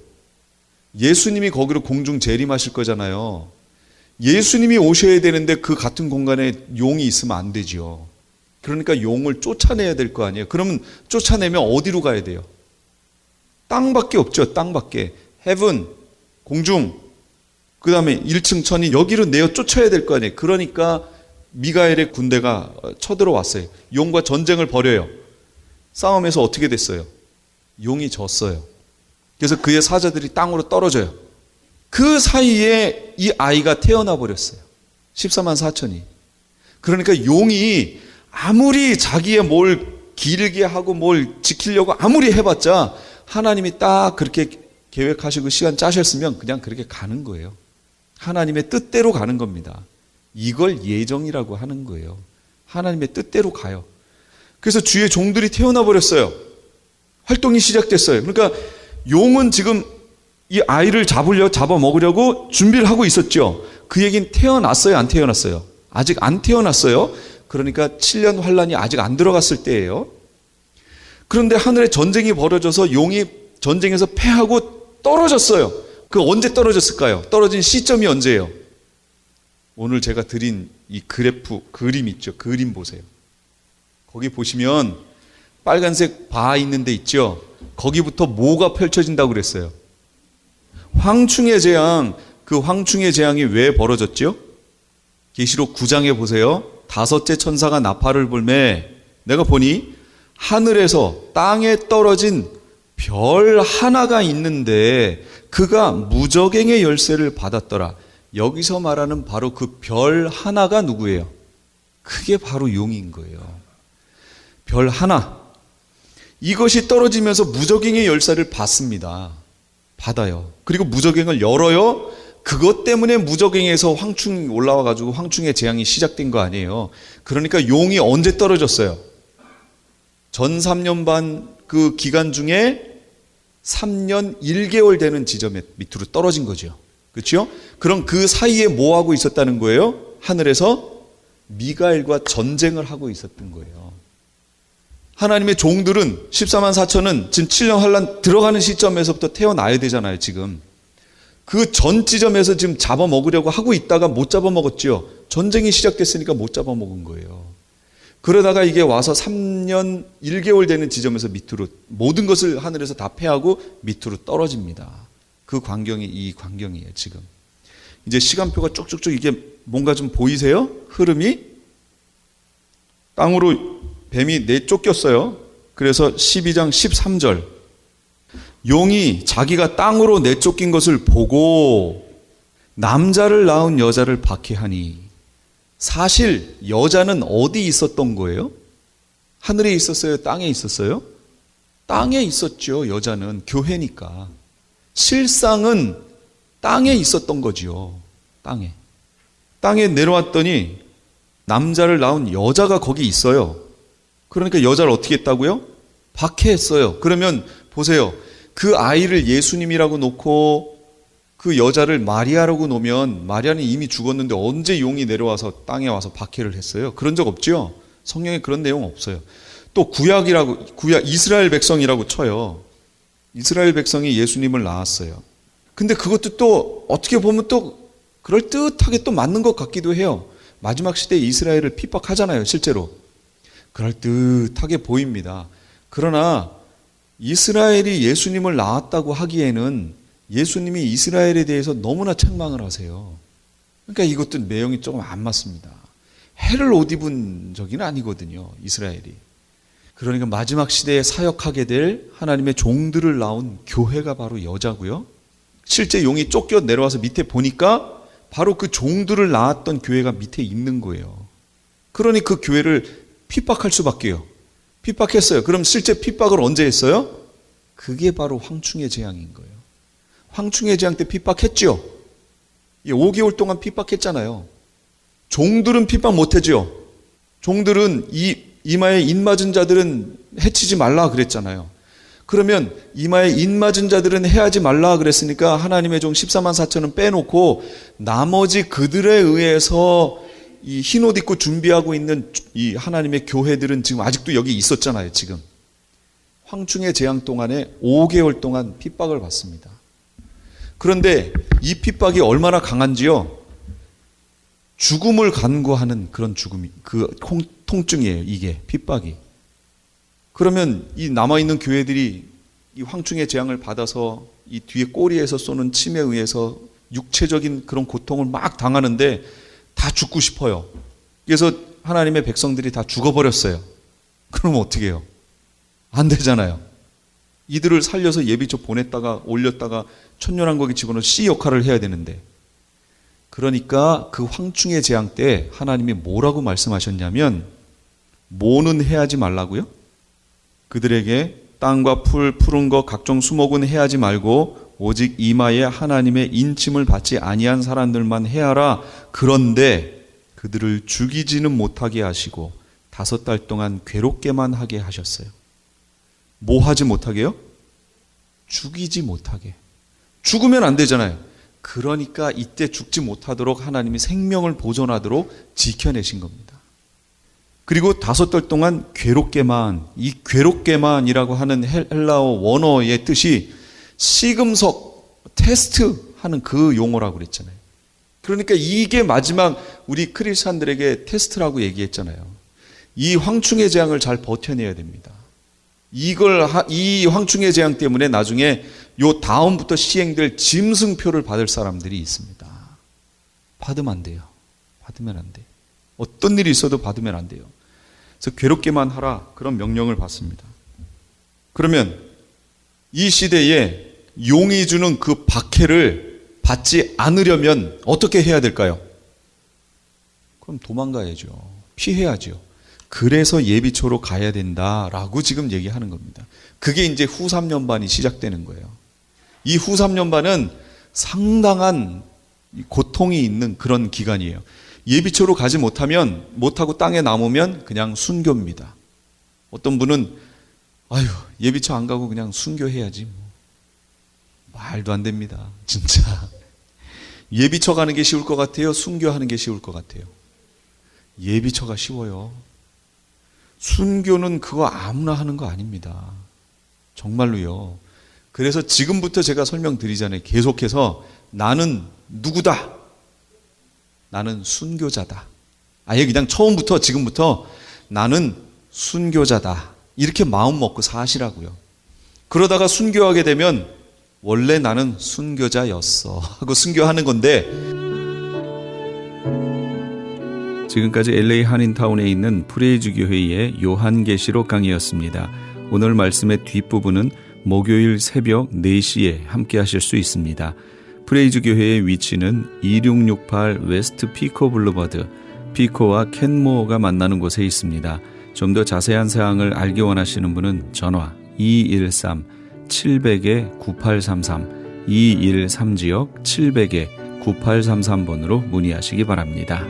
예수님이 거기로 공중 재림하실 거잖아요. 예수님이 오셔야 되는데 그 같은 공간에 용이 있으면 안 되지요. 그러니까 용을 쫓아내야 될 거 아니에요. 그러면 쫓아내면 어디로 가야 돼요? 땅밖에 없죠. 땅밖에. 헤븐, 공중, 그 다음에 1층 천이 여기로 내어 쫓아야 될 거 아니에요. 그러니까 미가엘의 군대가 쳐들어왔어요. 용과 전쟁을 벌여요. 싸움에서 어떻게 됐어요? 용이 졌어요. 그래서 그의 사자들이 땅으로 떨어져요. 그 사이에 이 아이가 태어나 버렸어요. 14만 4천이. 그러니까 용이 아무리 자기의 뭘 길게 하고 뭘 지키려고 아무리 해봤자 하나님이 딱 그렇게 계획하시고 시간 짜셨으면 그냥 그렇게 가는 거예요. 하나님의 뜻대로 가는 겁니다. 이걸 예정이라고 하는 거예요. 하나님의 뜻대로 가요. 그래서 주의 종들이 태어나 버렸어요. 활동이 시작됐어요. 그러니까 용은 지금 이 아이를 잡아먹으려고 준비를 하고 있었죠. 그 얘기는 태어났어요, 안 태어났어요? 아직 안 태어났어요. 그러니까 7년 환란이 아직 안 들어갔을 때예요. 그런데 하늘에 전쟁이 벌어져서 용이 전쟁에서 패하고 떨어졌어요. 그 언제 떨어졌을까요? 떨어진 시점이 언제예요? 오늘 제가 드린 이 그래프, 그림 있죠. 그림 보세요. 거기 보시면 빨간색 바 있는 데 있죠. 거기부터 뭐가 펼쳐진다고 그랬어요? 황충의 재앙. 그 황충의 재앙이 왜 벌어졌죠? 계시록 9장에 보세요. 5째 천사가 나팔을 불매 내가 보니 하늘에서 땅에 떨어진 별 하나가 있는데 그가 무저갱의 열쇠를 받았더라. 여기서 말하는 바로 그 별 하나가 누구예요? 그게 바로 용인 거예요. 별 하나. 이것이 떨어지면서 무저갱의 열쇠를 받습니다. 받아요. 그리고 무저갱을 열어요. 그것 때문에 무저갱에서 황충이 올라와가지고 황충의 재앙이 시작된 거 아니에요. 그러니까 용이 언제 떨어졌어요? 전 3년 반 그 기간 중에 3년 1개월 되는 지점에 밑으로 떨어진 거죠. 그렇죠? 그럼 그 사이에 뭐 하고 있었다는 거예요? 하늘에서 미가엘과 전쟁을 하고 있었던 거예요. 하나님의 종들은 14만 4천은 지금 7년 환란 들어가는 시점에서부터 태어나야 되잖아요, 지금. 그 전 지점에서 지금 잡아먹으려고 하고 있다가 못 잡아먹었죠. 전쟁이 시작됐으니까 못 잡아먹은 거예요. 그러다가 이게 와서 3년 1개월 되는 지점에서 밑으로 모든 것을 하늘에서 다 패하고 밑으로 떨어집니다. 그 광경이 이 광경이에요, 지금. 이제 시간표가 쭉쭉쭉 이게 뭔가 좀 보이세요? 흐름이? 땅으로 뱀이 내쫓겼어요. 그래서 12장 13절. 용이 자기가 땅으로 내쫓긴 것을 보고 남자를 낳은 여자를 박해하니 사실 여자는 어디 있었던 거예요? 하늘에 있었어요? 땅에 있었어요? 땅에 있었죠. 여자는 교회니까. 실상은 땅에 있었던 거지요. 땅에 내려왔더니 남자를 낳은 여자가 거기 있어요. 그러니까 여자를 어떻게 했다고요? 박해했어요. 그러면 보세요. 그 아이를 예수님이라고 놓고 그 여자를 마리아라고 놓으면 마리아는 이미 죽었는데 언제 용이 내려와서 땅에 와서 박해를 했어요? 그런 적 없죠? 성경에 그런 내용 없어요. 또 구약 이스라엘 백성이라고 쳐요. 이스라엘 백성이 예수님을 낳았어요. 근데 그것도 또 어떻게 보면 또 그럴듯하게 또 맞는 것 같기도 해요. 마지막 시대에 이스라엘을 핍박하잖아요, 실제로. 그럴듯하게 보입니다. 그러나 이스라엘이 예수님을 낳았다고 하기에는 예수님이 이스라엘에 대해서 너무나 책망을 하세요. 그러니까 이것도 내용이 조금 안 맞습니다. 해를 옷 입은 적은 아니거든요, 이스라엘이. 그러니까 마지막 시대에 사역하게 될 하나님의 종들을 낳은 교회가 바로 여자고요. 실제 용이 쫓겨 내려와서 밑에 보니까 바로 그 종들을 낳았던 교회가 밑에 있는 거예요. 그러니 그 교회를 핍박할 수밖에요. 핍박했어요. 그럼 실제 핍박을 언제 했어요? 그게 바로 황충의 재앙인 거예요. 황충의 재앙 때 핍박했죠. 5개월 동안 핍박했잖아요. 종들은 핍박 못했죠. 종들은 이마에 인 맞은 자들은 해치지 말라 그랬잖아요. 그러면 이마에 인 맞은 자들은 해하지 말라 그랬으니까 하나님의 종 14만 4천은 빼놓고 나머지 그들에 의해서 이 흰옷 입고 준비하고 있는 이 하나님의 교회들은 지금 아직도 여기 있었잖아요, 지금. 황충의 재앙 동안에 5개월 동안 핍박을 받습니다. 그런데 이 핍박이 얼마나 강한지요? 죽음을 간구하는 그런 죽음이, 그 통증이에요, 이게, 핍박이. 그러면 이 남아있는 교회들이 이 황충의 재앙을 받아서 이 뒤에 꼬리에서 쏘는 침에 의해서 육체적인 그런 고통을 막 당하는데 다 죽고 싶어요. 그래서 하나님의 백성들이 다 죽어버렸어요. 그러면 어떻게 해요? 안 되잖아요. 이들을 살려서 예비처 보냈다가 올렸다가 천년왕국에 집어넣어 씨 역할을 해야 되는데, 그러니까 그 황충의 재앙 때 하나님이 뭐라고 말씀하셨냐면, 뭐는 해하지 말라고요? 그들에게 땅과 풀, 푸른 것, 각종 수목은 해하지 말고 오직 이마에 하나님의 인침을 받지 아니한 사람들만 해하라. 그런데 그들을 죽이지는 못하게 하시고 5달 동안 괴롭게만 하게 하셨어요. 뭐 하지 못하게요? 죽이지 못하게. 죽으면 안 되잖아요. 그러니까 이때 죽지 못하도록 하나님이 생명을 보존하도록 지켜내신 겁니다. 그리고 5달 동안 괴롭게만, 이 괴롭게만이라고 하는 헬라어 원어의 뜻이 시금석, 테스트 하는 그 용어라고 그랬잖아요. 그러니까 이게 마지막 우리 크리스찬들에게 테스트라고 얘기했잖아요. 이 황충의 재앙을 잘 버텨내야 됩니다. 이 황충의 재앙 때문에 나중에 요 다음부터 시행될 짐승표를 받을 사람들이 있습니다. 받으면 안 돼요. 받으면 안 돼요. 어떤 일이 있어도 받으면 안 돼요. 그래서 괴롭게만 하라, 그런 명령을 받습니다. 그러면 이 시대에 용이 주는 그 박해를 받지 않으려면 어떻게 해야 될까요? 그럼 도망가야죠. 피해야죠. 그래서 예비초로 가야 된다라고 지금 얘기하는 겁니다. 그게 이제 후 3년반이 시작되는 거예요. 이 후 3년반은 상당한 고통이 있는 그런 기간이에요. 예비초로 가지 못하고 땅에 남으면 그냥 순교입니다. 어떤 분은 아유, 예비초 안 가고 그냥 순교해야지 뭐. 말도 안 됩니다. 진짜. 예비초 가는 게 쉬울 것 같아요? 순교하는 게 쉬울 것 같아요? 예비초가 쉬워요. 순교는 그거 아무나 하는 거 아닙니다. 정말로요. 그래서 지금부터 제가 설명드리잖아요. 계속해서 나는 누구다? 나는 순교자다. 아예 그냥 처음부터 지금부터 나는 순교자다. 이렇게 마음 먹고 사시라고요. 그러다가 순교하게 되면 원래 나는 순교자였어 하고 순교하는 건데, 지금까지 LA 한인타운에 있는 프레이즈 교회의 요한계시록 강의였습니다. 오늘 말씀의 뒷부분은 목요일 새벽 4시에 함께 하실 수 있습니다. 프레이즈 교회의 위치는 2668 웨스트 피코 블루버드, 피코와 켄모어가 만나는 곳에 있습니다. 좀 더 자세한 사항을 알기 원하시는 분은 전화 213-700-9833, 213지역 700-9833번으로 문의하시기 바랍니다.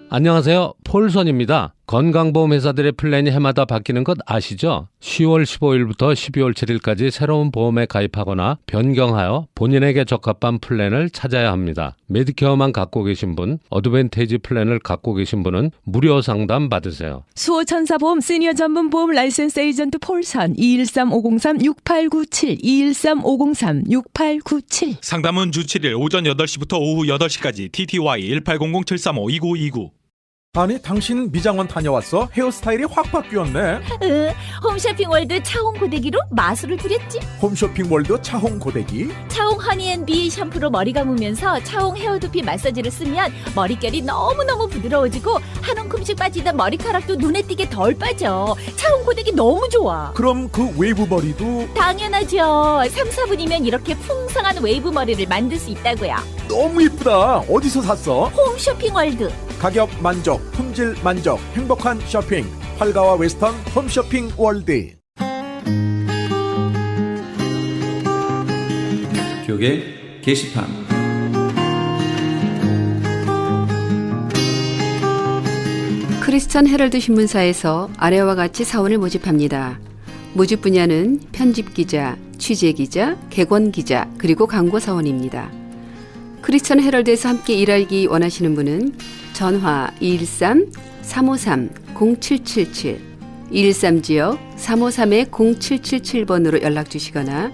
안녕하세요. 폴선입니다. 건강보험회사들의 플랜이 해마다 바뀌는 것 아시죠? 10월 15일부터 12월 7일까지 새로운 보험에 가입하거나 변경하여 본인에게 적합한 플랜을 찾아야 합니다. 메디케어만 갖고 계신 분, 어드밴테이지 플랜을 갖고 계신 분은 무료 상담 받으세요. 수호천사보험 시니어 전문 보험 라이센스 에이전트 폴선 213-503-6897 213-503-6897. 상담은 주 7일 오전 8시부터 오후 8시까지 TTY 1800-735-2929. 아니 당신 미장원 다녀왔어? 헤어스타일이 확 바뀌었네. 홈쇼핑 월드 차홍 고데기로 마술을 부렸지. 홈쇼핑 월드 차홍 고데기. 차홍 허니앤비 샴푸로 머리 감으면서 차홍 헤어두피 마사지를 쓰면 머릿결이 너무너무 부드러워지고 한 움큼씩 빠지던 머리카락도 눈에 띄게 덜 빠져. 차홍 고데기 너무 좋아. 그럼 그 웨이브 머리도 당연하죠. 3, 4분이면 이렇게 풍성한 웨이브 머리를 만들 수 있다고요. 너무 이쁘다. 어디서 샀어? 홈쇼핑 월드. 가격 만족, 품질 만족, 행복한 쇼핑. 활가와 웨스턴 홈쇼핑 월드. 교계 게시판. 크리스천 헤럴드 신문사에서 아래와 같이 사원을 모집합니다. 모집 분야는 편집기자, 취재기자, 객원기자, 그리고 광고사원입니다. 크리스천 헤럴드에서 함께 일하기 원하시는 분은 전화 213-353-0777 213지역 353-0777번으로 연락 주시거나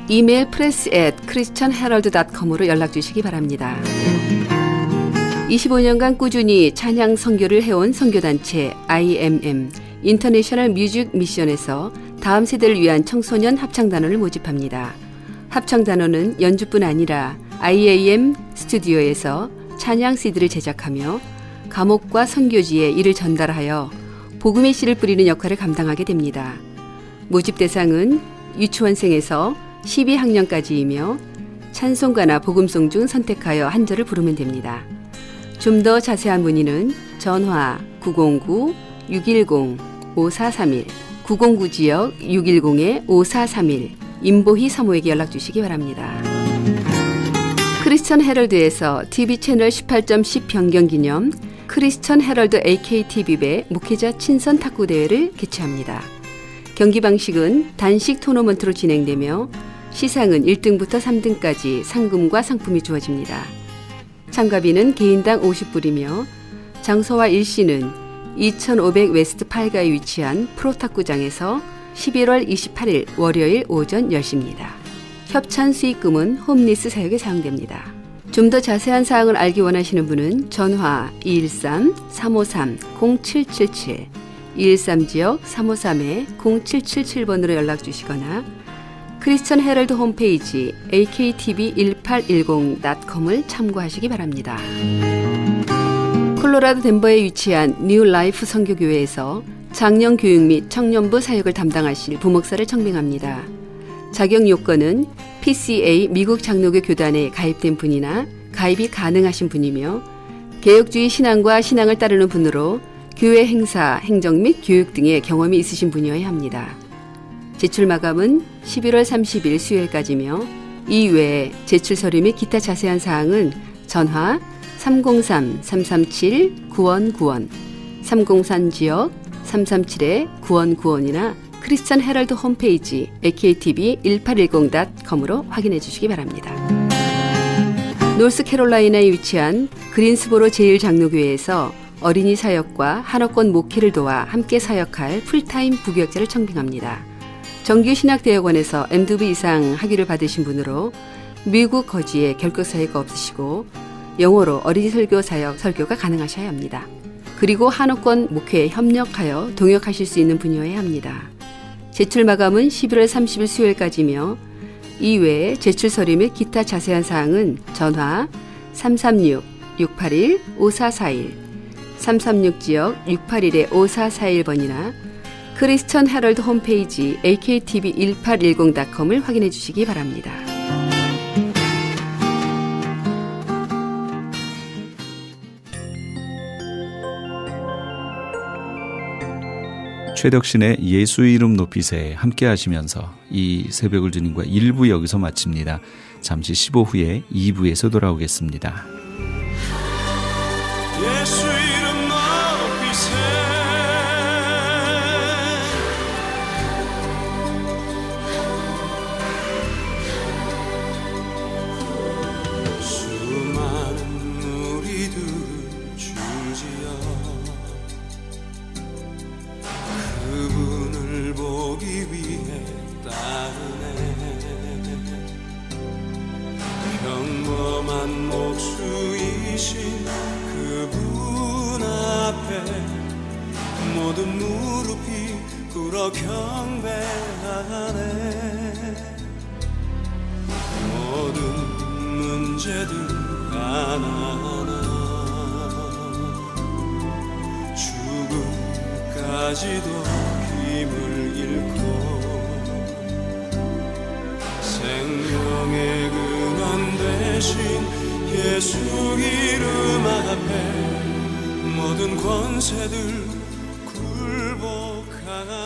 이메일 press@christianherald.com으로 연락 주시기 바랍니다. 25년간 꾸준히 찬양 선교를 해온 선교단체 IMM 인터내셔널 뮤직 미션에서 다음 세대를 위한 청소년 합창단원을 모집합니다. 합창단원은 연주뿐 아니라 IAM 스튜디오에서 찬양 CD를 제작하며 감옥과 선교지에 이를 전달하여 복음의 씨를 뿌리는 역할을 감당하게 됩니다. 모집 대상은 유치원생에서 12학년까지이며 찬송가나 복음송 중 선택하여 한 절을 부르면 됩니다. 좀 더 자세한 문의는 전화 909-610-5431 909지역 610-5431 임보희 사모에게 연락 주시기 바랍니다. 크리스천 헤럴드에서 TV 채널 18.10 변경 기념 크리스천 헤럴드 AKTV배 목회자 친선 탁구 대회를 개최합니다. 경기 방식은 단식 토너먼트로 진행되며 시상은 1등부터 3등까지 상금과 상품이 주어집니다. 참가비는 개인당 50불이며 장소와 일시는 2500 웨스트 8가에 위치한 프로탁구장에서 11월 28일 월요일 오전 10시입니다. 협찬 수익금은 홈리스 사역에 사용됩니다. 좀 더 자세한 사항을 알기 원하시는 분은 전화 213-353-0777 213지역 353-0777번으로 연락 주시거나 크리스천 헤럴드 홈페이지 aktv1810.com을 참고하시기 바랍니다. 콜로라도 덴버에 위치한 뉴 라이프 선교교회에서 장년 교육 및 청년부 사역을 담당하실 부목사를 청빙합니다. 자격 요건은 PCA 미국 장로교 교단에 가입된 분이나 가입이 가능하신 분이며 개혁주의 신앙과 신앙을 따르는 분으로 교회 행사, 행정 및 교육 등의 경험이 있으신 분이어야 합니다. 제출 마감은 11월 30일 수요일까지며 이외에 제출 서류 및 기타 자세한 사항은 전화 303-337-9191 303지역 337-9191이나 크리스천 헤럴드 홈페이지 aktv1810.com으로 확인해 주시기 바랍니다. 노스캐롤라이나에 위치한 그린스보로 제1장로교회에서 어린이 사역과 한어권 목회를 도와 함께 사역할 풀타임 부교역자를 청빙합니다. 정규신학대학원에서 MDB 이상 학위를 받으신 분으로 미국 거주에 결격 사유가 없으시고 영어로 어린이 설교 사역 설교가 가능하셔야 합니다. 그리고 한어권 목회에 협력하여 동역하실 수 있는 분이어야 합니다. 제출 마감은 11월 30일 수요일까지며 이외에 제출 서류 및 기타 자세한 사항은 전화 336-681-5441 336지역 681-5441번이나 크리스천 헤럴드 홈페이지 aktv1810.com을 확인해 주시기 바랍니다. 최덕신의 예수 이름 높이세 함께 하시면서 이 새벽을 주님과 1부 여기서 마칩니다. 잠시 15 후에 2부에서 돌아오겠습니다. 예수 이름 높이세 수많은 무리들 주지어 그분을 보기 위해 따르네 평범한 목수이신 그분 앞에 모든 무릎이 꿇어 경배하네 모든 문제들 하나하나 죽음까지도 힘을 잃고 생명의 근원 대신 예수 이름 앞에 모든 권세들 굴복하네